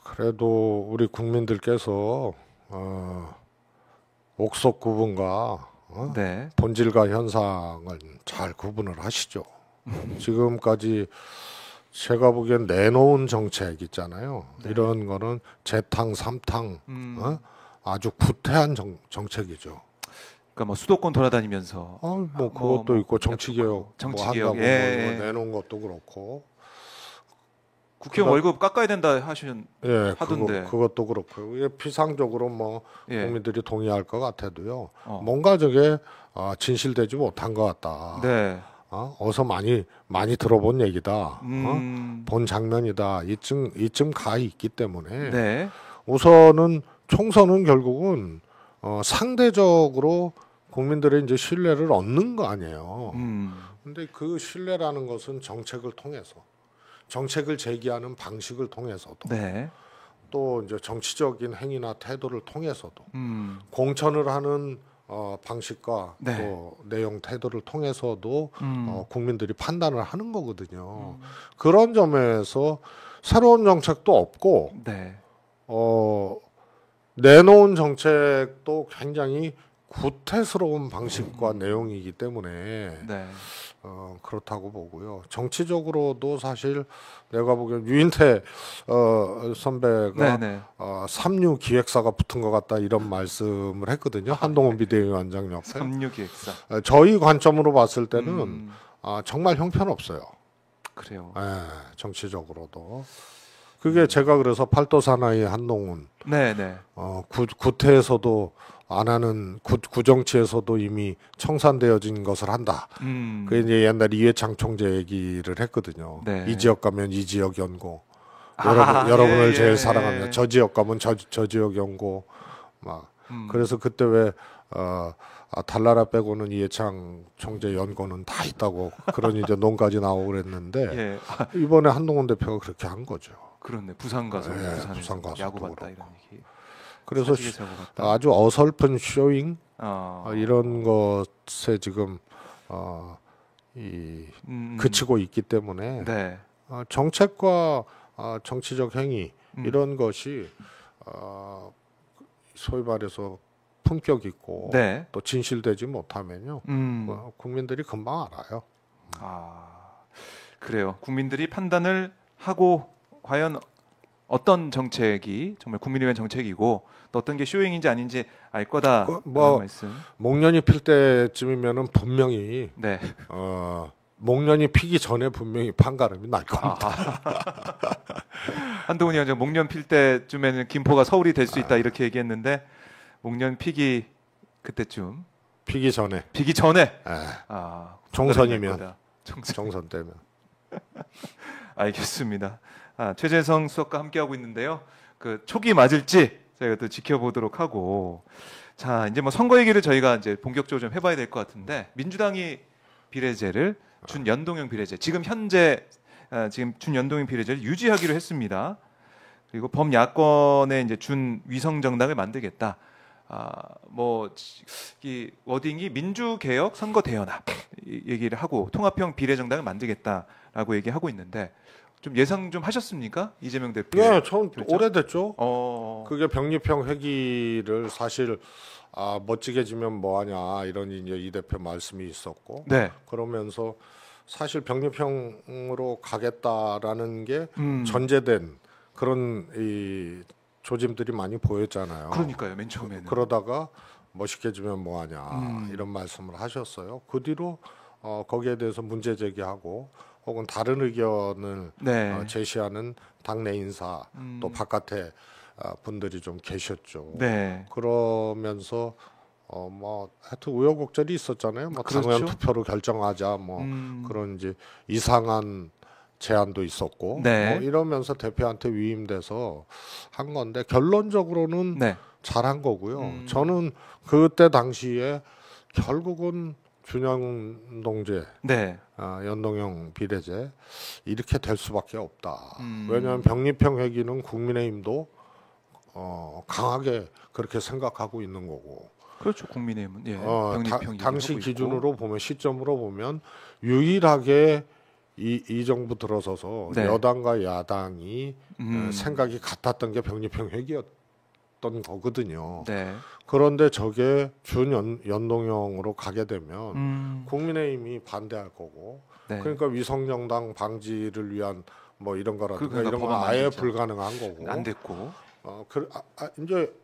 그래도 우리 국민들께서 옥석 구분과 네. 본질과 현상을 잘 구분을 하시죠. 지금까지 제가 보기엔 내놓은 정책 있잖아요. 네. 이런 거는 재탕, 삼탕 아주 구태한 정책이죠. 그러니까 뭐 수도권 돌아다니면서 뭐 그것도 있고 정치개혁 정치개혁 뭐 예. 한다고 내놓은 것도 그렇고 국회의원 월급 깎아야 된다 하시는 예, 하던데. 그것도 그렇고 이게 비상적으로 뭐 예. 국민들이 동의할 것 같아도요. 어. 뭔가 저게 진실되지 못한 것 같다. 네. 어서 많이 들어본 얘기다. 본 장면이다. 이쯤 가 있기 때문에 네. 우선은 총선은 결국은 상대적으로 국민들의 이제 신뢰를 얻는 거 아니에요. 근데 그 신뢰라는 것은 정책을 통해서 정책을 제기하는 방식을 통해서도 네. 또 이제 정치적인 행위나 태도를 통해서도 공천을 하는 방식과 네. 또 내용 태도를 통해서도 국민들이 판단을 하는 거거든요. 그런 점에서 새로운 정책도 없고 네. 내놓은 정책도 굉장히 구태스러운 방식과 내용이기 때문에 네. 그렇다고 보고요. 정치적으로도 사실 내가 보기엔 유인태 선배가 네네. 3류 기획사가 붙은 것 같다 이런 말씀을 했거든요. 한동훈 비대위원장 옆에. 36기획사. 저희 관점으로 봤을 때는 정말 형편없어요. 그래요. 정치적으로도. 그게 제가 그래서 팔도 사나이 한동훈 네네. 구태에서도 안 하는 구정치에서도 이미 청산되어진 것을 한다. 그 이제 옛날 이회창 총재 얘기를 했거든요. 네. 이 지역 가면 이 지역 연고. 아, 여러분을 예, 제일 예. 사랑합니다. 저 지역 가면 저 지역 연고. 막 그래서 그때 왜 달나라 빼고는 이회창 총재 연고는 다 있다고 그런 이제 논까지 나오고 그랬는데 예. 이번에 한동훈 대표가 그렇게 한 거죠. 그렇네. 부산 가서 네, 부산에서 부산 가서도 야구 봤다 그렇고. 이런 얘기. 그래서 사직에 자고 갔다. 아주 어설픈 쇼잉 어. 이런 것에 지금 그치고 있기 때문에 네. 정책과 정치적 행위 이런 것이 소위 말해서 품격 있고 네. 또 진실되지 못하면요 국민들이 금방 알아요. 그래요. 국민들이 판단을 하고 과연 어떤 정책이 정말 국민을 위한 정책이고 또 어떤 게 쇼잉인지 아닌지 알 거다. 말씀. 목련이 필 때쯤이면은 분명히 네. 목련이 피기 전에 분명히 판가름이 날 겁니다. 한동훈 위원장 목련 필 때쯤에는 김포가 서울이 될 수 있다 이렇게 얘기했는데 목련 피기 그때쯤 피기 전에 아, 총선이면 총선 총선 때면 알겠습니다. 최재성 수석과 함께하고 있는데요. 그 촉이 맞을지 저희가 또 지켜보도록 하고, 자 이제 뭐 선거 얘기를 저희가 이제 본격적으로 좀 해봐야 될 것 같은데, 민주당이 비례제를 준연동형 비례제 지금 현재 지금 준연동형 비례제를 유지하기로 했습니다. 그리고 범야권의 이제 준위성 정당을 만들겠다. 뭐 이 워딩이 민주개혁 선거 대연합 얘기를 하고 통합형 비례정당을 만들겠다라고 얘기하고 있는데, 좀 예상 좀 하셨습니까, 이재명 대표? 네, 전 오래됐죠. 어, 그게 병립형 회기를 사실 멋지게 지면 뭐하냐 이런 이제 이 대표 말씀이 있었고, 네, 그러면서 사실 병립형으로 가겠다라는 게 음. 전제된 그런 이 조짐들이 많이 보였잖아요. 그러니까요, 맨 처음에는. 그러다가 멋있게 지면 뭐하냐 이런 말씀을 하셨어요. 그 뒤로 거기에 대해서 문제 제기하고 혹은 다른 의견을 네, 제시하는 당내 인사 또 바깥에 분들이 좀 계셨죠. 네, 그러면서 뭐 하여튼 우여곡절이 있었잖아요. 뭐 그렇죠. 당원 투표로 결정하자 뭐 그런 이제 이상한 제안도 있었고 네. 뭐 이러면서 대표한테 위임돼서 한 건데 결론적으로는 네, 잘한 거고요. 저는 그때 당시에 결국은 준연동제, 네, 연동형 비례제 이렇게 될 수밖에 없다. 왜냐하면 병립형 회기는 국민의힘도 강하게 그렇게 생각하고 있는 거고. 그렇죠. 국민의힘은 예, 병립형 당시 얘기하고 기준으로 보면 시점으로 보면 유일하게 이 정부 들어서서 네. 여당과 야당이 생각이 같았던 게 병립형 회기였던 거거든요. 네, 그런데 저게 준연동형으로 가게 되면 국민의힘이 반대할 거고, 네. 그러니까 위성정당 방지를 위한 뭐 이런 거라든가 그러니까 이런 건 법안 아예 만들자. 불가능한 거고. 안 됐고. 이제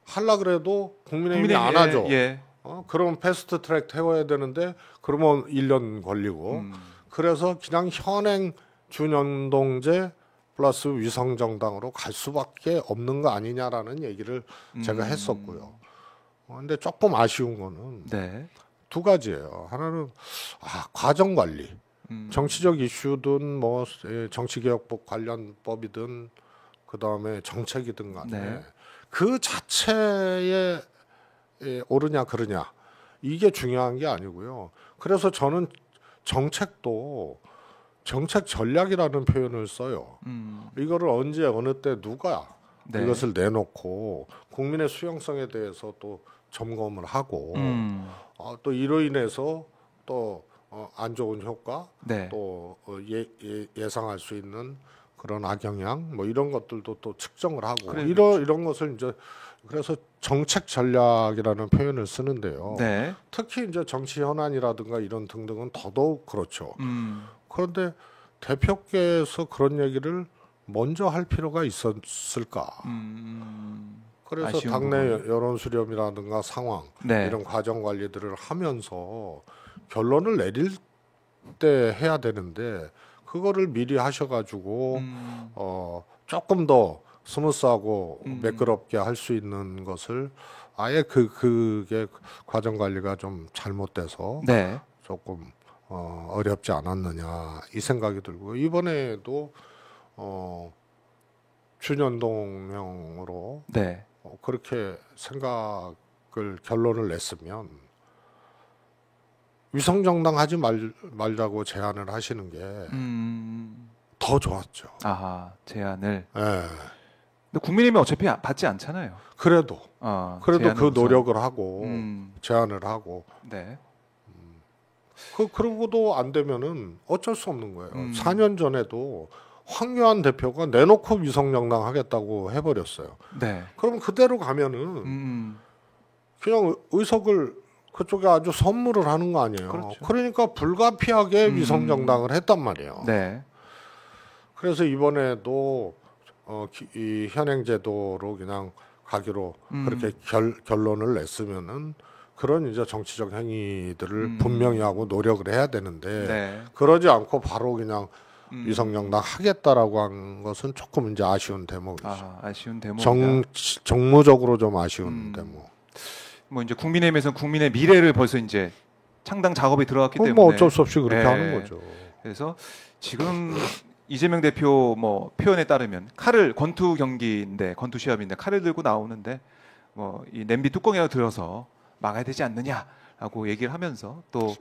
하려 그래도 국민의힘이 안 예, 하죠. 예. 그러면 패스트 트랙 태워야 되는데 그러면 1년 걸리고. 그래서 그냥 현행 준연동제 플러스 위성정당으로 갈 수밖에 없는 거 아니냐라는 얘기를 제가 했었고요. 근데 조금 아쉬운 거는 네. 두 가지예요. 하나는 과정 관리, 정치적 이슈든 뭐 정치개혁법 관련법이든 그 다음에 정책이든 간에 네. 그 자체에 옳으냐 그르냐 이게 중요한 게 아니고요. 그래서 저는 정책도 정책 전략이라는 표현을 써요. 이거를 언제 어느 때 누가 네. 이것을 내놓고 국민의 수용성에 대해서 또 점검을 하고 또 이로 인해서 또 안 좋은 효과 네. 또 예상할 수 있는 그런 악영향 뭐 이런 것들도 또 측정을 하고 그래, 이런 것을 이제 그래서 정책 전략이라는 표현을 쓰는데요. 네. 특히 이제 정치 현안이라든가 이런 등등은 더더욱 그렇죠. 음. 그런데 대표께서 그런 얘기를 먼저 할 필요가 있었을까? 그래서 아쉬운 당내 부분이. 여론 수렴이라든가 상황 네. 이런 과정 관리들을 하면서 결론을 내릴 때 해야 되는데 그거를 미리 하셔가지고 조금 더 스무스하고 매끄럽게 할 수 있는 것을 아예 그게 과정 관리가 좀 잘못돼서 네. 조금 어렵지 않았느냐 이 생각이 들고 이번에도 준연동형으로 네. 그렇게 생각을 결론을 냈으면 위성정당 하지 말자고 제안을 하시는 게 더 좋았죠. 아하, 제안을. 예. 근데 국민의힘이 어차피 받지 않잖아요. 그래도 제안을 그 우선. 노력을 하고 음. 제안을 하고 네. 그러고도 안 되면은 어쩔 수 없는 거예요. 4년 전에도 황교안 대표가 내놓고 위성정당 하겠다고 해버렸어요. 네. 그럼 그대로 가면은 그냥 의석을 그쪽에 아주 선물을 하는 거 아니에요. 그렇죠. 그러니까 불가피하게 위성정당을 했단 말이에요. 네. 그래서 이번에도 이 현행 제도로 그냥 가기로 그렇게 결론을 냈으면은 그런 이제 정치적 행위들을 분명히 하고 노력을 해야 되는데 네. 그러지 않고 바로 그냥 위성정당 하겠다라고 한 것은 조금 이제 아쉬운 대목이죠. 아쉬운 대목이다. 정무적으로 좀 아쉬운 대목. 뭐 이제 국민의힘에서는 국민의 미래를 벌써 이제 창당 작업이 들어갔기 때문에 뭐 어쩔 수 없이 그렇게 네. 하는 거죠. 그래서 지금 이재명 대표 뭐 표현에 따르면 칼을 권투 경기인데 권투 시합인데 칼을 들고 나오는데 뭐 이 냄비 뚜껑이라도 들어서 막아야 되지 않느냐라고 얘기를 하면서 또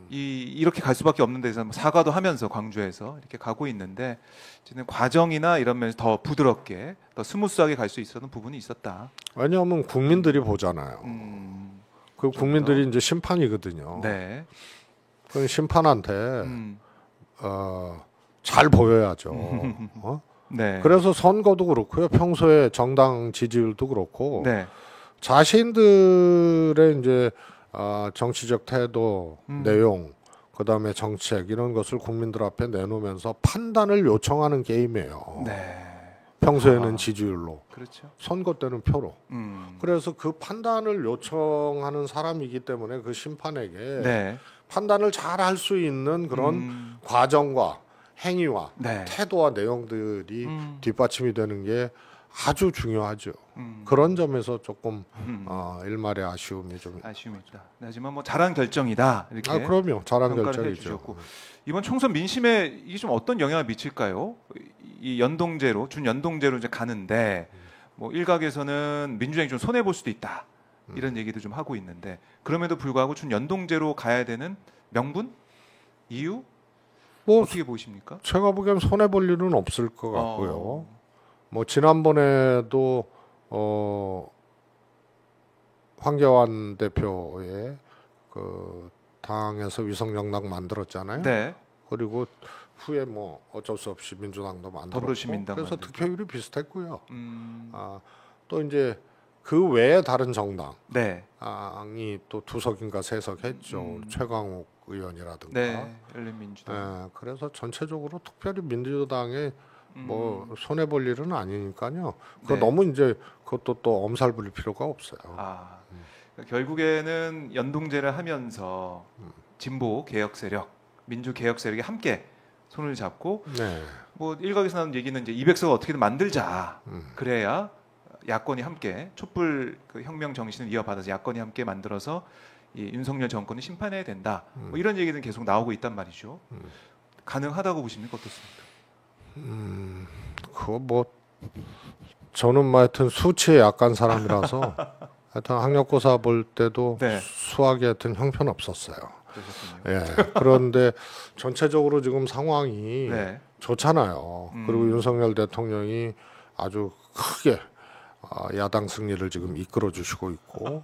이렇게 갈 수밖에 없는 데서 뭐 사과도 하면서 광주에서 이렇게 가고 있는데 저는 과정이나 이런 면에서 더 부드럽게 더 스무스하게 갈 수 있었던 부분이 있었다. 왜냐하면 국민들이 보잖아요. 그 국민들이 이제 심판이거든요. 네. 그 심판한테 잘 보여야죠. 네. 그래서 선거도 그렇고요. 평소에 정당 지지율도 그렇고 네. 자신들의 이제 정치적 태도, 내용, 그다음에 정책 이런 것을 국민들 앞에 내놓으면서 판단을 요청하는 게임이에요. 네. 평소에는 지지율로, 그렇죠. 선거 때는 표로. 그래서 그 판단을 요청하는 사람이기 때문에 그 심판에게 네. 판단을 잘 할 수 있는 그런 과정과 행위와 네. 태도와 내용들이 뒷받침이 되는 게 아주 중요하죠. 그런 점에서 조금 일말의 아쉬움이 좀. 아쉬움이 있다. 하지만 뭐 잘한 결정이다 이렇게. 그럼요. 잘한 평가를 결정이죠. 해주셨고 이번 총선 민심에 이게 좀 어떤 영향을 미칠까요? 이 연동제로 준연동제로 이제 가는데 뭐 일각에서는 민주당이 좀 손해 볼 수도 있다 이런 얘기도 좀 하고 있는데 그럼에도 불구하고 준연동제로 가야 되는 명분, 이유 뭐 어떻게 보십니까? 제가 보기엔 손해 볼 일은 없을 것 같고요. 뭐 지난번에도 황교안 대표의 그 당에서 위성정당 만들었잖아요. 네. 그리고 후에 뭐 어쩔 수 없이 민주당도 만들었고 더불어시민당 그래서 만들고. 득표율이 비슷했고요. 또 이제 그 외에 다른 정당이 네. 또 두 석인가 세 석 했죠. 최강욱 의원이라든가. 네. 열린민주당. 그래서 전체적으로 특별히 민주당에 뭐 손해 볼 일은 아니니까요. 그 네. 너무 이제 그것도 또 엄살 부릴 필요가 없어요. 그러니까 결국에는 연동제를 하면서 진보 개혁 세력, 민주 개혁 세력이 함께 손을 잡고 네. 뭐 일각에서 나오는 얘기는 이제 200석을 어떻게든 만들자. 그래야 야권이 함께 촛불 그 혁명 정신을 이어받아서 야권이 함께 만들어서 이 윤석열 정권을 심판해야 된다. 뭐 이런 얘기는 계속 나오고 있단 말이죠. 가능하다고 보십니까? 어떻습니까? 그거 뭐 저는 뭐 하여튼 수치에 약한 사람이라서 하여튼 학력고사 볼 때도 네. 수학에 하여튼 형편 없었어요. 그러셨군요. 예. 그런데 전체적으로 지금 상황이 네. 좋잖아요. 그리고 윤석열 대통령이 아주 크게 야당 승리를 지금 이끌어 주시고 있고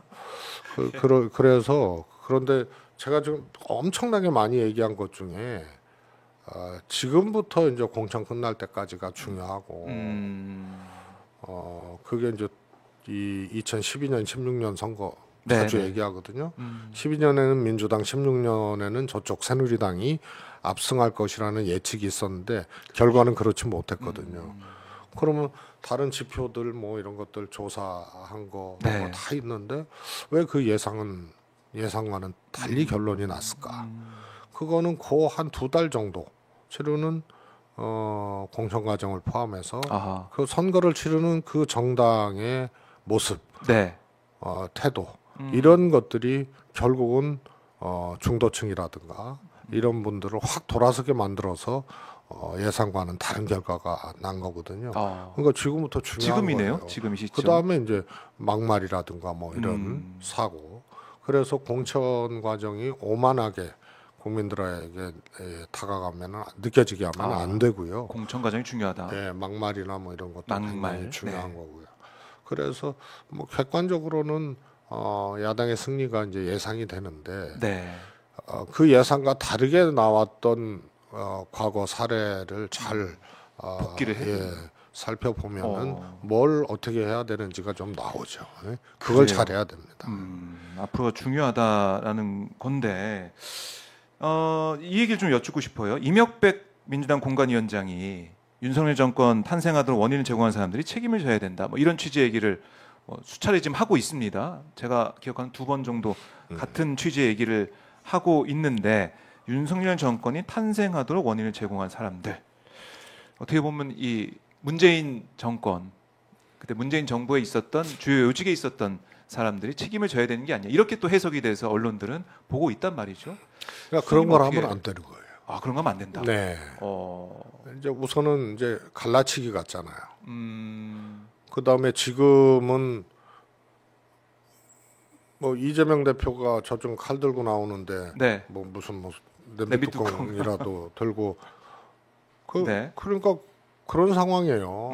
그래서 그런데 제가 지금 엄청나게 많이 얘기한 것 중에 지금부터 이제 공천 끝날 때까지가 중요하고 그게 이제 이 2012년 16년 선거 자주 네. 얘기하거든요. 12년에는 민주당, 16년에는 저쪽 새누리당이 압승할 것이라는 예측이 있었는데 결과는 그렇지 못했거든요. 그러면 다른 지표들 뭐 이런 것들 조사한 거 네. 다 있는데 왜 그 예상과는 달리 결론이 났을까? 그거는 그 한 두 달 정도 치르는 공천 과정을 포함해서 아하. 그 선거를 치르는 그 정당의 모습, 네. 태도 이런 것들이 결국은 중도층이라든가 이런 분들을 확 돌아서게 만들어서 예상과는 다른 결과가 난 거거든요. 그러니까 지금부터 중요한 지금이네요. 거예요. 지금 이 시점. 그 다음에 이제 막말이라든가 뭐 이런 사고. 그래서 공천 과정이 오만하게 국민들에게 다가가면 느껴지게 하면 안 되고요. 공천 과정이 중요하다. 네, 막말이나 뭐 이런 것도 막말. 굉장히 중요한 네. 거고요. 그래서 뭐 객관적으로는 야당의 승리가 이제 예상이 되는데 네. 그 예상과 다르게 나왔던 과거 사례를 잘 복기를 해. 살펴보면은 뭘 어떻게 해야 되는지가 좀 나오죠. 네? 그걸 그래요. 잘해야 됩니다. 앞으로가 중요하다라는 건데 이 얘기를 좀 여쭙고 싶어요. 이명백 민주당 공관위원장이 윤석열 정권 탄생하도록 원인을 제공한 사람들이 책임을 져야 된다. 뭐 이런 취지의 얘기를 수차례 지금 하고 있습니다. 제가 기억하는 2번 정도 같은 취지의 얘기를 하고 있는데 윤석열 정권이 탄생하도록 원인을 제공한 사람들 어떻게 보면 이 문재인 정권 그때 문재인 정부에 있었던 주요 요직에 있었던 사람들이 책임을 져야 되는 게 아니야. 이렇게 또 해석이 돼서 언론들은 보고 있단 말이죠. 그러니까 그런 걸 어떻게- 하면 안 되는 거예요. 아, 그런 거 하면 안 된다. 네. 이제 우선은 이제 갈라치기 같잖아요. 그 다음에 지금은 뭐 이재명 대표가 저쪽 칼 들고 나오는데 네. 뭐 무슨 냄비 냄비뚜껑이라도 들고 네. 그러니까 그런 상황이에요.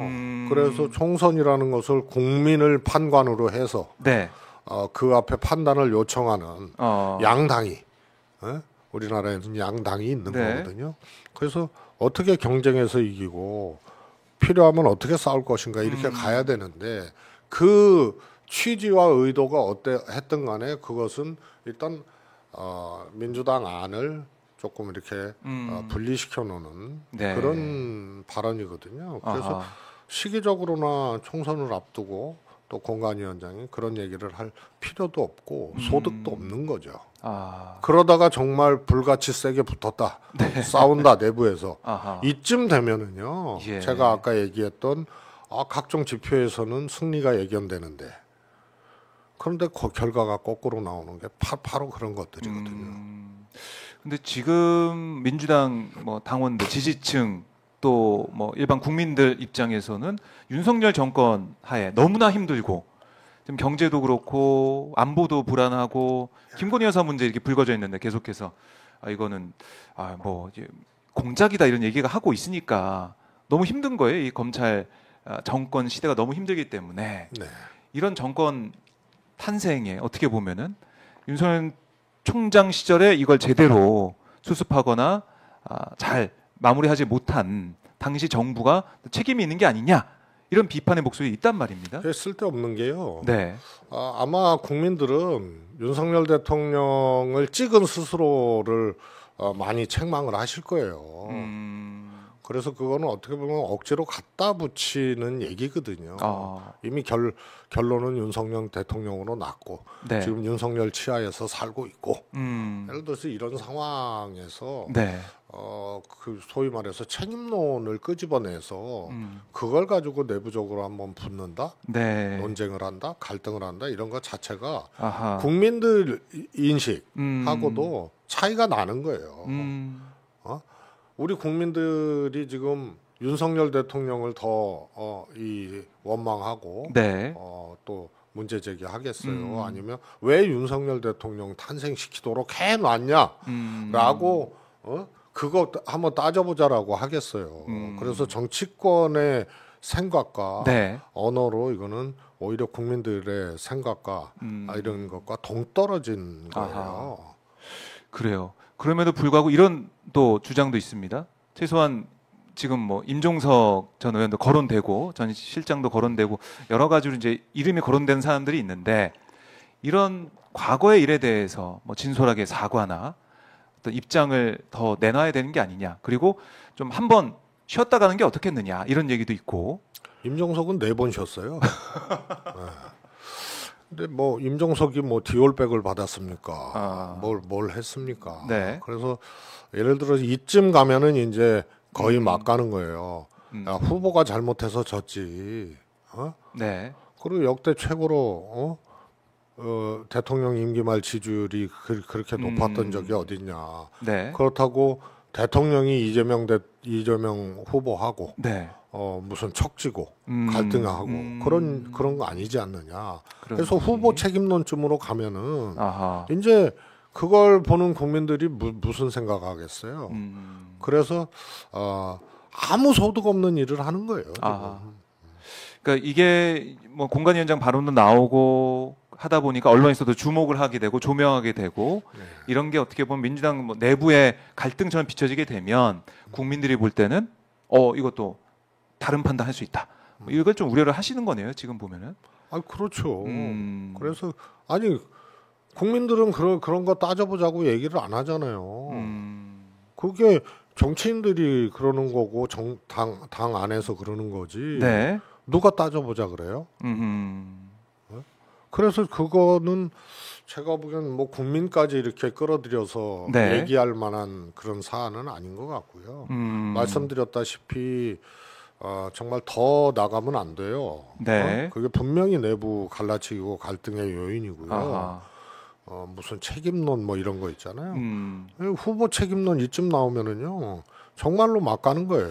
그래서 총선이라는 것을 국민을 판관으로 해서 네. 그 앞에 판단을 요청하는 양당이 우리나라에는 양당이 있는 네. 거거든요. 그래서 어떻게 경쟁해서 이기고 필요하면 어떻게 싸울 것인가 이렇게 가야 되는데 그 취지와 의도가 어땠든 간에 그것은 일단 민주당 안을 조금 이렇게 분리시켜 놓는 네. 그런 발언이거든요. 그래서 시기적으로나 총선을 앞두고 또 공관위원장이 그런 얘기를 할 필요도 없고 소득도 없는 거죠. 그러다가 정말 불같이 세게 붙었다, 싸운다 내부에서 이쯤 되면은요. 예. 제가 아까 얘기했던 각종 지표에서는 승리가 예견되는데 그런데 결과가 거꾸로 나오는 게 바로 그런 것들이거든요. 근데 지금 민주당 뭐 당원들, 지지층 또 뭐 일반 국민들 입장에서는 윤석열 정권 하에 너무나 힘들고 지금 경제도 그렇고 안보도 불안하고 김건희 여사 문제 이렇게 불거져 있는데 계속해서 이거는 뭐 이제 공작이다 이런 얘기가 하고 있으니까 너무 힘든 거예요. 이 검찰 정권 시대가 너무 힘들기 때문에 네. 이런 정권 탄생에 어떻게 보면은 윤석열 총장 시절에 이걸 제대로 수습하거나 잘 마무리하지 못한 당시 정부가 책임이 있는 게 아니냐 이런 비판의 목소리 있단 말입니다. 쓸데없는 게요. 네. 아마 국민들은 윤석열 대통령을 찍은 스스로를 많이 책망을 하실 거예요. 그래서 그거는 어떻게 보면 억지로 갖다 붙이는 얘기거든요. 이미 결론은 윤석열 대통령으로 났고 네. 지금 윤석열 치하에서 살고 있고 예를 들어서 이런 상황에서 네. 그 소위 말해서 책임론을 끄집어내서 그걸 가지고 내부적으로 한번 붙는다, 네. 논쟁을 한다, 갈등을 한다 이런 것 자체가 아하. 국민들 인식하고도 차이가 나는 거예요. 우리 국민들이 지금 윤석열 대통령을 더 원망하고 네. 또 문제 제기하겠어요. 아니면 왜 윤석열 대통령 탄생시키도록 해놨냐라고 그거 한번 따져보자라고 하겠어요. 그래서 정치권의 생각과 네. 언어로 이거는 오히려 국민들의 생각과 이런 것과 동떨어진 거예요. 아하. 그래요. 그럼에도 불구하고 이런 또 주장도 있습니다. 최소한 지금 뭐 임종석 전 의원도 거론되고 전 실장도 거론되고 여러 가지로 이제 이름이 거론된 사람들이 있는데 이런 과거의 일에 대해서 뭐 진솔하게 사과나 어떤 입장을 더 내놔야 되는 게 아니냐. 그리고 좀 한번 쉬었다 가는 게 어떻겠느냐 이런 얘기도 있고. 임종석은 4번 쉬었어요. 네. 근데 뭐 임종석이 뭐 디올백을 받았습니까? 뭘 했습니까? 네. 그래서 예를 들어서 이쯤 가면은 이제 거의 막 가는 거예요. 야, 후보가 잘못해서 졌지. 네. 그리고 역대 최고로 대통령 임기 말 지지율이 그렇게 높았던 적이 어딨냐. 네. 그렇다고 대통령이 이재명 후보하고 네. 무슨 척지고 갈등하고 그런 거 아니지 않느냐. 그래서 거지. 후보 책임론쯤으로 가면은 아하. 이제 그걸 보는 국민들이 무슨 생각하겠어요. 그래서 아무 소득 없는 일을 하는 거예요. 그러니까 이게 뭐 공관위원장 발언도 나오고 하다 보니까 언론에서도 주목을 하게 되고 조명하게 되고 이런 게 어떻게 보면 민주당 뭐 내부의 갈등처럼 비춰지게 되면 국민들이 볼 때는 이것도 다른 판단할 수 있다. 뭐 이걸 좀 우려를 하시는 거네요. 지금 보면은. 그렇죠. 그래서 국민들은 그런 거 따져보자고 얘기를 안 하잖아요. 그게 정치인들이 그러는 거고 당 안에서 그러는 거지. 네. 누가 따져보자 그래요? 그래서 그거는 제가 보기엔 뭐 국민까지 이렇게 끌어들여서 네. 얘기할 만한 그런 사안은 아닌 것 같고요. 말씀드렸다시피 정말 더 나가면 안 돼요. 네. 그게 분명히 내부 갈라치기고 갈등의 요인이고요. 무슨 책임론 뭐 이런 거 있잖아요. 음. 후보 책임론 이쯤 나오면은요 정말로 막 가는 거예요.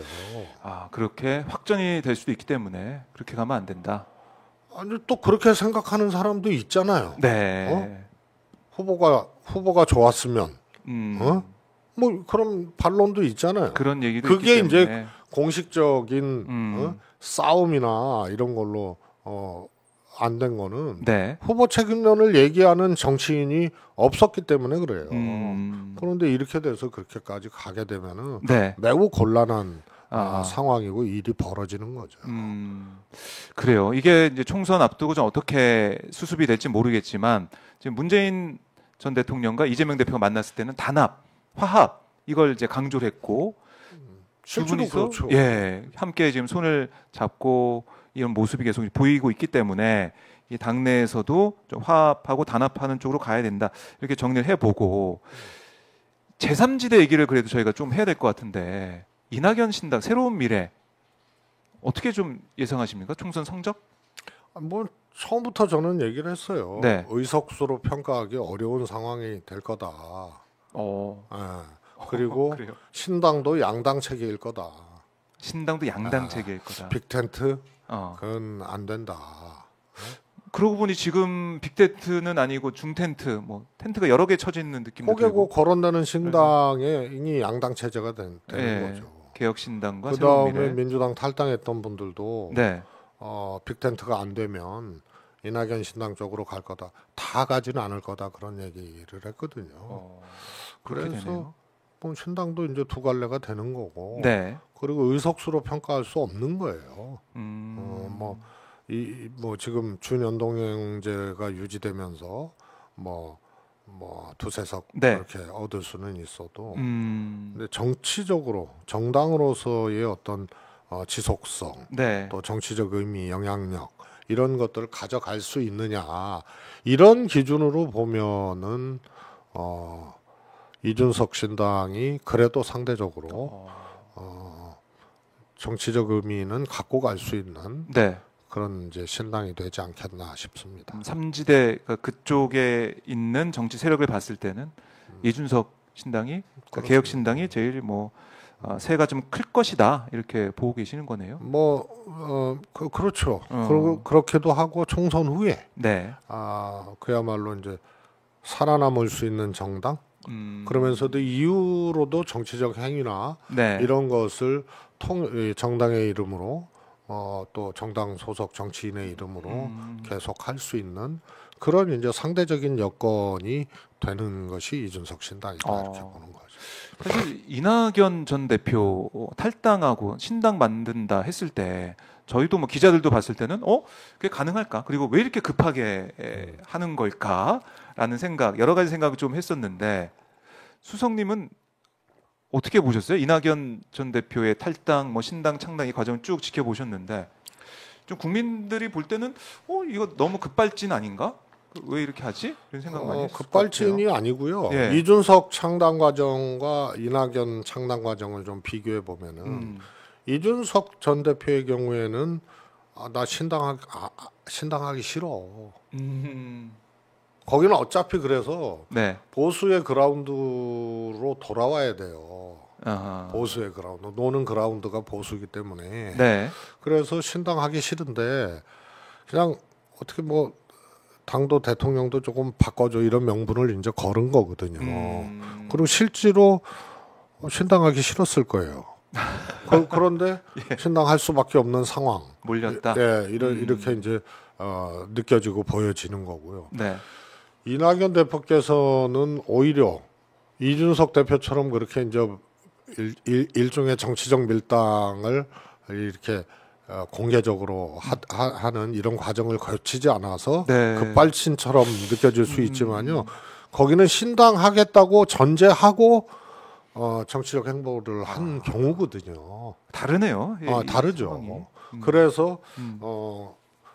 아, 그렇게 확정이 될 수도 있기 때문에 그렇게 가면 안 된다. 아니 또 그렇게 생각하는 사람도 있잖아요. 네. 후보가 좋았으면 음. 뭐 그런 반론도 있잖아요. 그런 얘기도 그게 있기 때문에. 이제 공식적인 싸움이나 이런 걸로 안 된 거는 네. 후보 책임론을 얘기하는 정치인이 없었기 때문에 그래요. 음. 그런데 이렇게 돼서 그렇게까지 가게 되면은 네. 매우 곤란한 아. 상황이고 일이 벌어지는 거죠. 그래요. 이게 이제 총선 앞두고 좀 어떻게 수습이 될지 모르겠지만 지금 문재인 전 대통령과 이재명 대표가 만났을 때는 단합, 화합 이걸 이제 강조를 했고 두 실제로 분이서 그렇죠. 예, 함께 지금 손을 잡고 이런 모습이 계속 보이고 있기 때문에 이 당내에서도 좀 화합하고 단합하는 쪽으로 가야 된다. 이렇게 정리를 해보고 제3지대 얘기를 그래도 저희가 좀 해야 될 것 같은데 이낙연 신당 새로운 미래 어떻게 좀 예상하십니까? 총선 성적? 뭐 처음부터 저는 얘기를 했어요. 네. 의석수로 평가하기 어려운 상황이 될 거다. 그리고 그래요. 신당도 양당 체계일 거다. 신당도 양당 체계일 거다. 빅텐트 그건 안 된다. 그러고 보니 지금 빅텐트는 아니고 중텐트, 뭐 텐트가 여러 개 쳐져 있는 느낌도 포개고 들고. 거론되는 신당이 양당 체제가 되는 예, 거죠. 개혁신당과 그 새로운 다음에 미래. 민주당 탈당했던 분들도 네. 빅텐트가 안 되면 이낙연 신당 쪽으로 갈 거다. 다 가지는 않을 거다 그런 얘기를 했거든요. 그렇게 그래서 되네요. 뭐 신당도 이제 두 갈래가 되는 거고. 네. 그리고 의석수로 평가할 수 없는 거예요. 뭐 지금 준연동형제가 유지되면서 뭐 두세 석 네. 그렇게 얻을 수는 있어도 근데 정치적으로 정당으로서의 어떤 지속성 네. 또 정치적 의미 영향력 이런 것들을 가져갈 수 있느냐 이런 기준으로 보면은 이준석 신당이 그래도 상대적으로 정치적 의미는 갖고 갈 수 있는 네. 그런 이제 신당이 되지 않겠나 싶습니다. 삼지대 그쪽에 있는 정치 세력을 봤을 때는 이준석 신당이 그러니까 개혁 신당이 제일 뭐 세가 좀 클 것이다 이렇게 보고 계시는 거네요. 그렇죠. 그리고 그렇게도 하고 총선 후에 네. 그야말로 이제 살아남을 수 있는 정당 그러면서도 이후로도 정치적 행위나 네. 이런 것을 정당의 이름으로 또 정당 소속 정치인의 이름으로 계속 할 수 있는 그런 이제 상대적인 여건이 되는 것이 이준석 신당이다 이렇게 보는 거죠. 사실 이낙연 전 대표 탈당하고 신당 만든다 했을 때 저희도 뭐 기자들도 봤을 때는 그게 가능할까? 그리고 왜 이렇게 급하게 하는 걸까라는 생각 여러 가지 생각을 좀 했었는데 수석님은 어떻게 보셨어요? 이낙연 전 대표의 탈당, 뭐 신당 창당 이 과정을 쭉 지켜보셨는데 좀 국민들이 볼 때는 이거 너무 급발진 아닌가? 왜 이렇게 하지? 이런 생각 많이 했을 것 급발진이 같아요. 아니고요. 예. 이준석 창당 과정과 이낙연 창당 과정을 좀 비교해 보면은 이준석 전 대표의 경우에는 나 신당하기 싫어. 거기는 어차피 그래서 네. 보수의 그라운드로 돌아와야 돼요. 아하. 보수의 그라운드, 노는 그라운드가 보수이기 때문에. 네. 그래서 신당하기 싫은데 그냥 어떻게 뭐 당도 대통령도 조금 바꿔줘 이런 명분을 이제 걸은 거거든요. 그리고 실제로 신당하기 싫었을 거예요. 그런데 신당할 수밖에 없는 상황. 몰렸다. 네, 이렇게 이제 느껴지고 보여지는 거고요. 네. 이낙연 대표께서는 오히려 이준석 대표처럼 그렇게 이제 일종의 정치적 밀당을 이렇게 공개적으로 하는 이런 과정을 거치지 않아서 네. 급발진처럼 느껴질 수 있지만요. 거기는 신당하겠다고 전제하고 정치적 행보를 한 경우거든요. 다르네요. 다르죠. 상황이. 그래서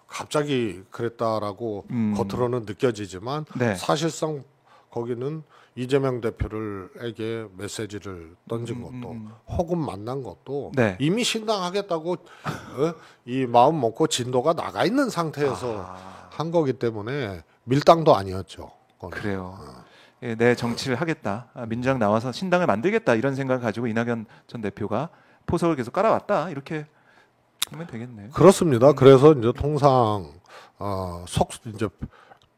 갑자기 그랬다라고 겉으로는 느껴지지만 네. 사실상 거기는 이재명 대표에게 메시지를 던진 것도 혹은 만난 것도 네. 이미 신당하겠다고 이 마음 먹고 진도가 나가 있는 상태에서 한 거기 때문에 밀당도 아니었죠. 정치권은. 그래요. 예, 내 정치를 하겠다. 민주당 나와서 신당을 만들겠다 이런 생각을 가지고 이낙연 전 대표가 포석을 계속 깔아왔다 이렇게 보면 되겠네요. 그렇습니다. 그래서 이제 통상 이제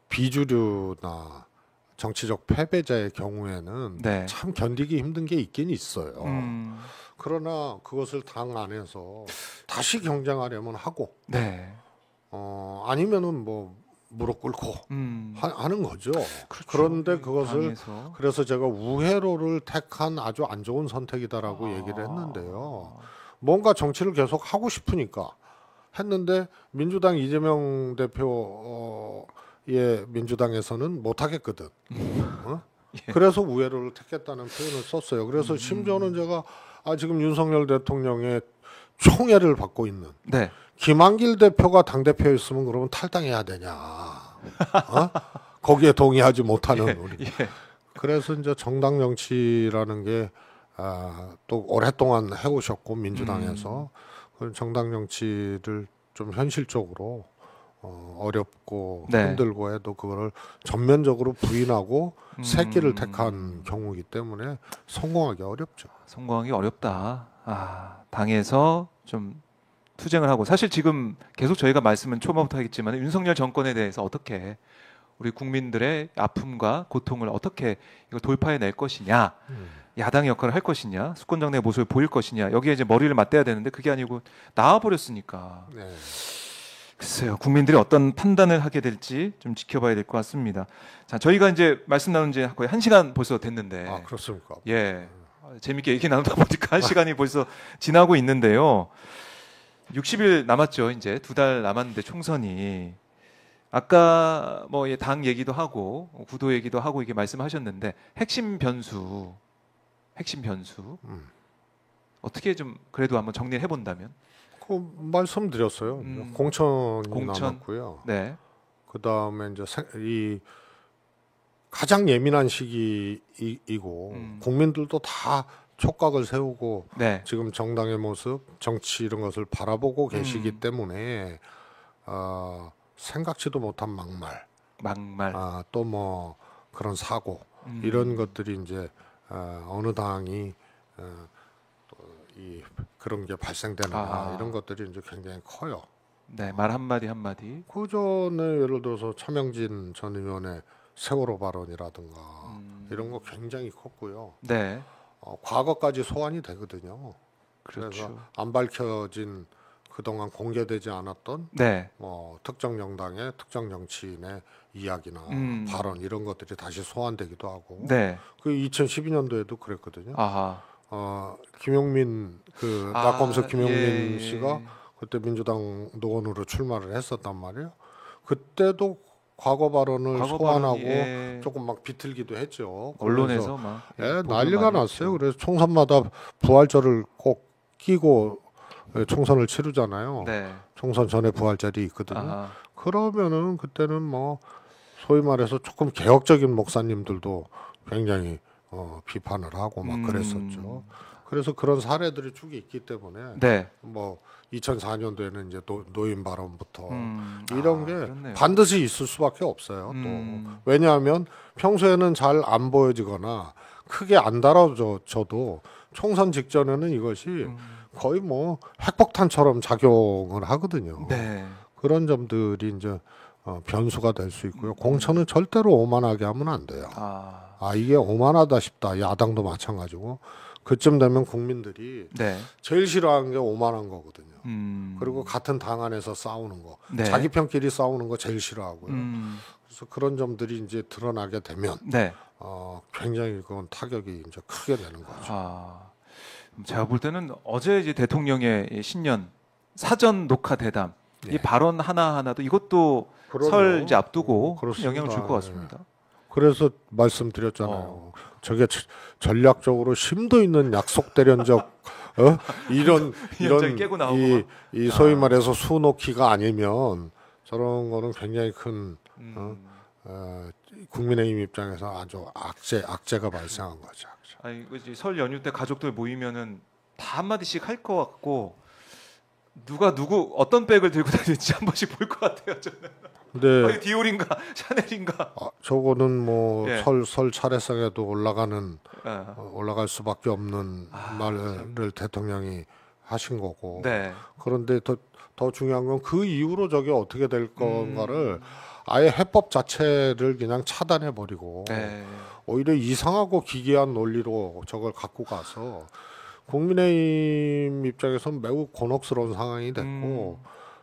비주류나 정치적 패배자의 경우에는 네. 참 견디기 힘든 게 있긴 있어요. 음, 그러나 그것을 당 안에서 다시 경쟁하려면 하고 네. 아니면은 뭐 무릎 꿇고 하는 거죠. 그렇죠. 그런데 그것을 당에서. 그래서 제가 우회로를 택한 아주 안 좋은 선택이다라고 얘기를 했는데요. 뭔가 정치를 계속 하고 싶으니까 했는데 민주당 이재명 대표의 민주당에서는 못 하겠거든. 예. 그래서 우회로를 택했다는 표현을 썼어요. 그래서 심지어는 제가 지금 윤석열 대통령의 총애를 받고 있는 네. 김한길 대표가 당대표였으면 그러면 탈당해야 되냐. 거기에 동의하지 못하는 우리. 예. 그래서 이제 정당 정치라는 게 또 오랫동안 해오셨고 민주당에서 그 정당 정치를 좀 현실적으로 어렵고 네. 힘들고 해도 그거를 전면적으로 부인하고 새끼를 택한 경우이기 때문에 성공하기 어렵죠. 성공하기 어렵다. 당에서 좀 투쟁을 하고 사실 지금 계속 저희가 말씀은 초반부터 하겠지만 윤석열 정권에 대해서 어떻게 우리 국민들의 아픔과 고통을 어떻게 이걸 돌파해낼 것이냐, 야당의 역할을 할 것이냐, 수권정당의 모습을 보일 것이냐 여기에 이제 머리를 맞대야 되는데 그게 아니고 나와버렸으니까 네. 글쎄요 국민들이 어떤 판단을 하게 될지 좀 지켜봐야 될 것 같습니다. 자 저희가 이제 말씀 나눈 지 거의 1시간 벌써 됐는데 그렇습니까? 예 재밌게 얘기 나누다 보니까 1시간이 벌써 지나고 있는데요. 60일 남았죠. 이제 2달 남았는데 총선이 아까 뭐 당 얘기도 하고 구도 얘기도 하고 이게 말씀하셨는데 핵심 변수 어떻게 좀 그래도 한번 정리를 해본다면 그 말씀드렸어요. 공천이 공천. 남았고요. 네, 그 다음에 이제 이 가장 예민한 시기이고 국민들도 다 촉각을 세우고 네, 지금 정당의 모습, 정치 이런 것을 바라보고 계시기 때문에 생각지도 못한 막말, 또 뭐 그런 사고 이런 것들이 이제 어느 당이 이 그런 게 발생되느냐 이런 것들이 이제 굉장히 커요. 네, 말 한마디 한마디. 그 전에 예를 들어서 차명진 전 의원의 세월호 발언이라든가 이런 거 굉장히 컸고요. 네, 과거까지 소환이 되거든요. 그래서 그렇죠. 안 밝혀진 그동안 공개되지 않았던 네, 뭐 특정 정당의 특정 정치인의 이야기나 발언 이런 것들이 다시 소환되기도 하고 네, 그 2012년도에도 그랬거든요. 아하, 김용민 낙검수 김용민 예. 씨가 그때 민주당 노원으로 출마를 했었단 말이에요. 그때도 과거 발언을 과거 소환하고 발언이, 예. 조금 막 비틀기도 했죠. 언론에서 막 보도 난리가 많이 났어요. 했죠. 그래서 총선마다 부활절을 꼭 끼고 총선을 치르잖아요. 네, 총선 전에 부활절이 있거든요. 아하, 그러면은 그때는 뭐 소위 말해서 조금 개혁적인 목사님들도 굉장히 비판을 하고 막 그랬었죠. 그래서 그런 사례들이 쭉 있기 때문에 네, 뭐 2004년도에는 이제 노인 발언부터 아, 이런 게 그렇네요. 반드시 있을 수밖에 없어요. 또 왜냐하면 평소에는 잘 안 보여지거나 크게 안 다뤄져도 총선 직전에는 이것이 거의 뭐 핵폭탄처럼 작용을 하거든요. 네, 그런 점들이 이제 변수가 될 수 있고요. 공천은 절대로 오만하게 하면 안 돼요. 이게 오만하다 싶다. 야당도 마찬가지고 그쯤 되면 국민들이 네, 제일 싫어하는 게 오만한 거거든요. 그리고 음. 같은 당 안에서 싸우는 거, 네. 자기 편끼리 싸우는 거 제일 싫어하고요. 음. 그래서 그런 점들이 이제 드러나게 되면 네. 굉장히 그건 타격이 이제 크게 되는 거죠. 제가 볼 때는 어제 이제 대통령의 이 신년 사전 녹화 대담 이 발언 하나 하나도 이것도 그럼요. 설 이제 앞두고 큰 그렇습니다. 영향을 줄 것 같습니다. 그래서 말씀드렸잖아요. 저게 전략적으로 심도 있는 약속 대련적 이런 현장이 깨고 나오고 이 소위 말해서 수놓기가 아니면 저런 거는 굉장히 큰 국민의힘 입장에서 아주 악재가 발생한 거죠. 아니 이제 설 연휴 때 가족들 모이면은 다 한마디씩 할 것 같고 누가 누구 어떤 백을 들고 다니는지 한 번씩 볼 것 같아요. 저는. 근데 디올인가 샤넬인가. 저거는 뭐 예. 설 차례상에도 올라갈 수밖에 없는 말을 대통령이 하신 거고. 네. 그런데 더 중요한 건 그 이후로 저게 어떻게 될 건가를 아예 해법 자체를 그냥 차단해 버리고 네. 오히려 이상하고 기괴한 논리로 저걸 갖고 가서 국민의힘 입장에서는 매우 곤혹스러운 상황이 됐고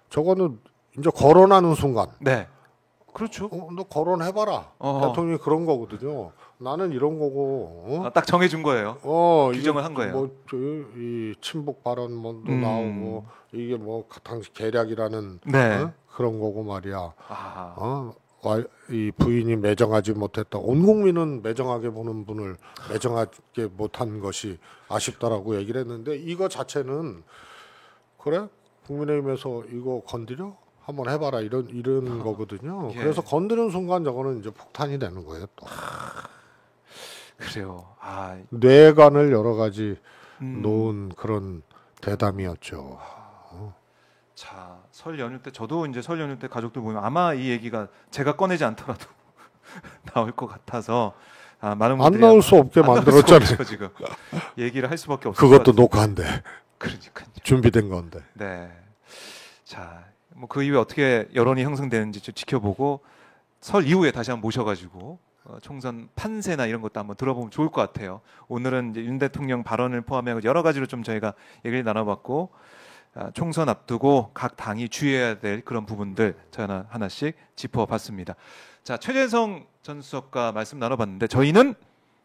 저거는 이제 거론하는 순간 네. 그렇죠. 너 거론해봐라. 어허. 대통령이 그런 거거든요. 나는 이런 거고. 딱 정해준 거예요. 규정을 한 거예요. 이 친북 발언 뭐도 나오고 이게 뭐 당시 계략이라는 네. 그런 거고 말이야. 이 부인이 매정하지 못했다. 온 국민은 매정하게 보는 분을 매정하게 못한 것이 아쉽다라고 얘기를 했는데 이거 자체는 그래 국민의힘에서 이거 건드려 한번 해봐라 이런 거거든요. 예. 그래서 건드는 순간 저거는 이제 폭탄이 되는 거예요. 또 그래요. 뇌관을 여러 가지 놓은 그런 대담이었죠. 자, 설 연휴 때 저도 이제 설 연휴 때 가족들 보면 아마 이 얘기가 제가 꺼내지 않더라도 나올 것 같아서 많은 분들이 안 나올 수 없게 만들었잖아요. 지금 얘기를 할 수밖에 없을 것 그것도 같아요. 녹화인데 그러니까요. 준비된 건데. 네. 자, 뭐 그 이후에 어떻게 여론이 형성되는지 좀 지켜보고 설 이후에 다시 한번 모셔가지고 총선 판세나 이런 것도 한번 들어보면 좋을 것 같아요. 오늘은 이제 윤 대통령 발언을 포함해 여러 가지로 좀 저희가 얘기를 나눠봤고 총선 앞두고 각 당이 주의해야 될 그런 부분들 저희는 하나씩 짚어봤습니다. 자, 최재성 전 수석과 말씀 나눠봤는데 저희는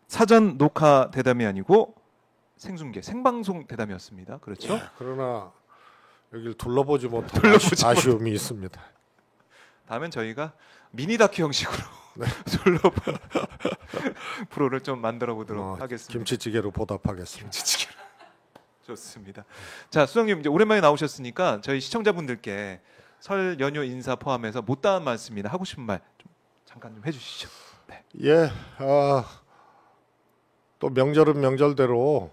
사전 녹화 대담이 아니고 생중계, 생방송 대담이었습니다. 그렇죠? 예, 그러나 여기를 둘러보지 못한 아쉬움이 있습니다. 다음엔 저희가 미니 다큐 형식으로 프로를 좀 만들어 보도록 하겠습니다. 김치찌개로 보답하겠습니다. 김치찌개. 좋습니다. 자, 수석님 이제 오랜만에 나오셨으니까 저희 시청자분들께 설 연휴 인사 포함해서 못다한 말씀이나 하고 싶은 말 좀 잠깐 좀 해주시죠. 네. 예, 또 명절은 명절대로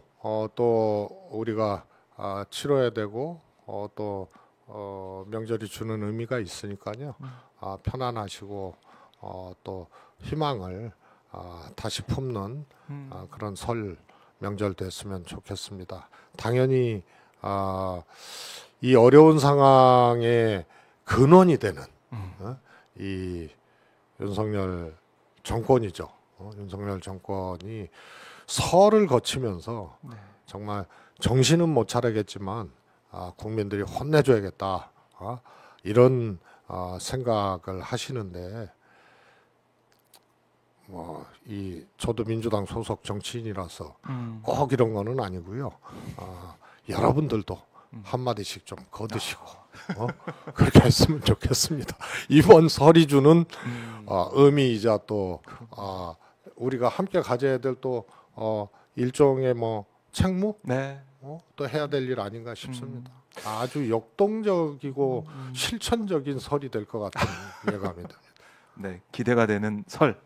또 우리가 치러야 되고 또 명절이 주는 의미가 있으니까요. 편안하시고 또 희망을 다시 품는 그런 설 명절 됐으면 좋겠습니다. 당연히 이 어려운 상황의 근원이 되는 이 윤석열 정권이죠. 윤석열 정권이 설을 거치면서 정말 정신은 못 차리겠지만 국민들이 혼내줘야겠다 이런 생각을 하시는데 저도 민주당 소속 정치인이라서 꼭 이런 거는 아니고요. 여러분들도 한마디씩 좀 거두시고 그렇게 했으면 좋겠습니다. 이번 설이 주는 의미이자 또 우리가 함께 가져야 될 또 일종의 뭐 책무 또 해야 될 일 아닌가 싶습니다. 아주 역동적이고 실천적인 설이 될 것 같은 예감입니다. 네, 기대가 되는 설.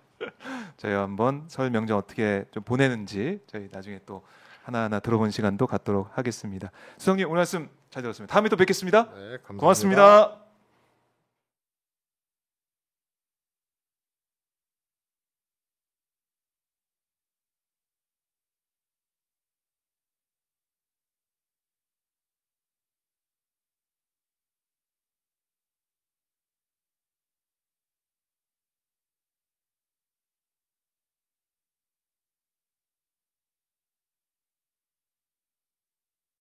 저희 한번 설 명절 어떻게 좀 보내는지 저희 나중에 또 하나하나 들어본 시간도 갖도록 하겠습니다. 수석님 오늘 말씀 잘 들었습니다. 다음에 또 뵙겠습니다. 네, 감사합니다. 고맙습니다.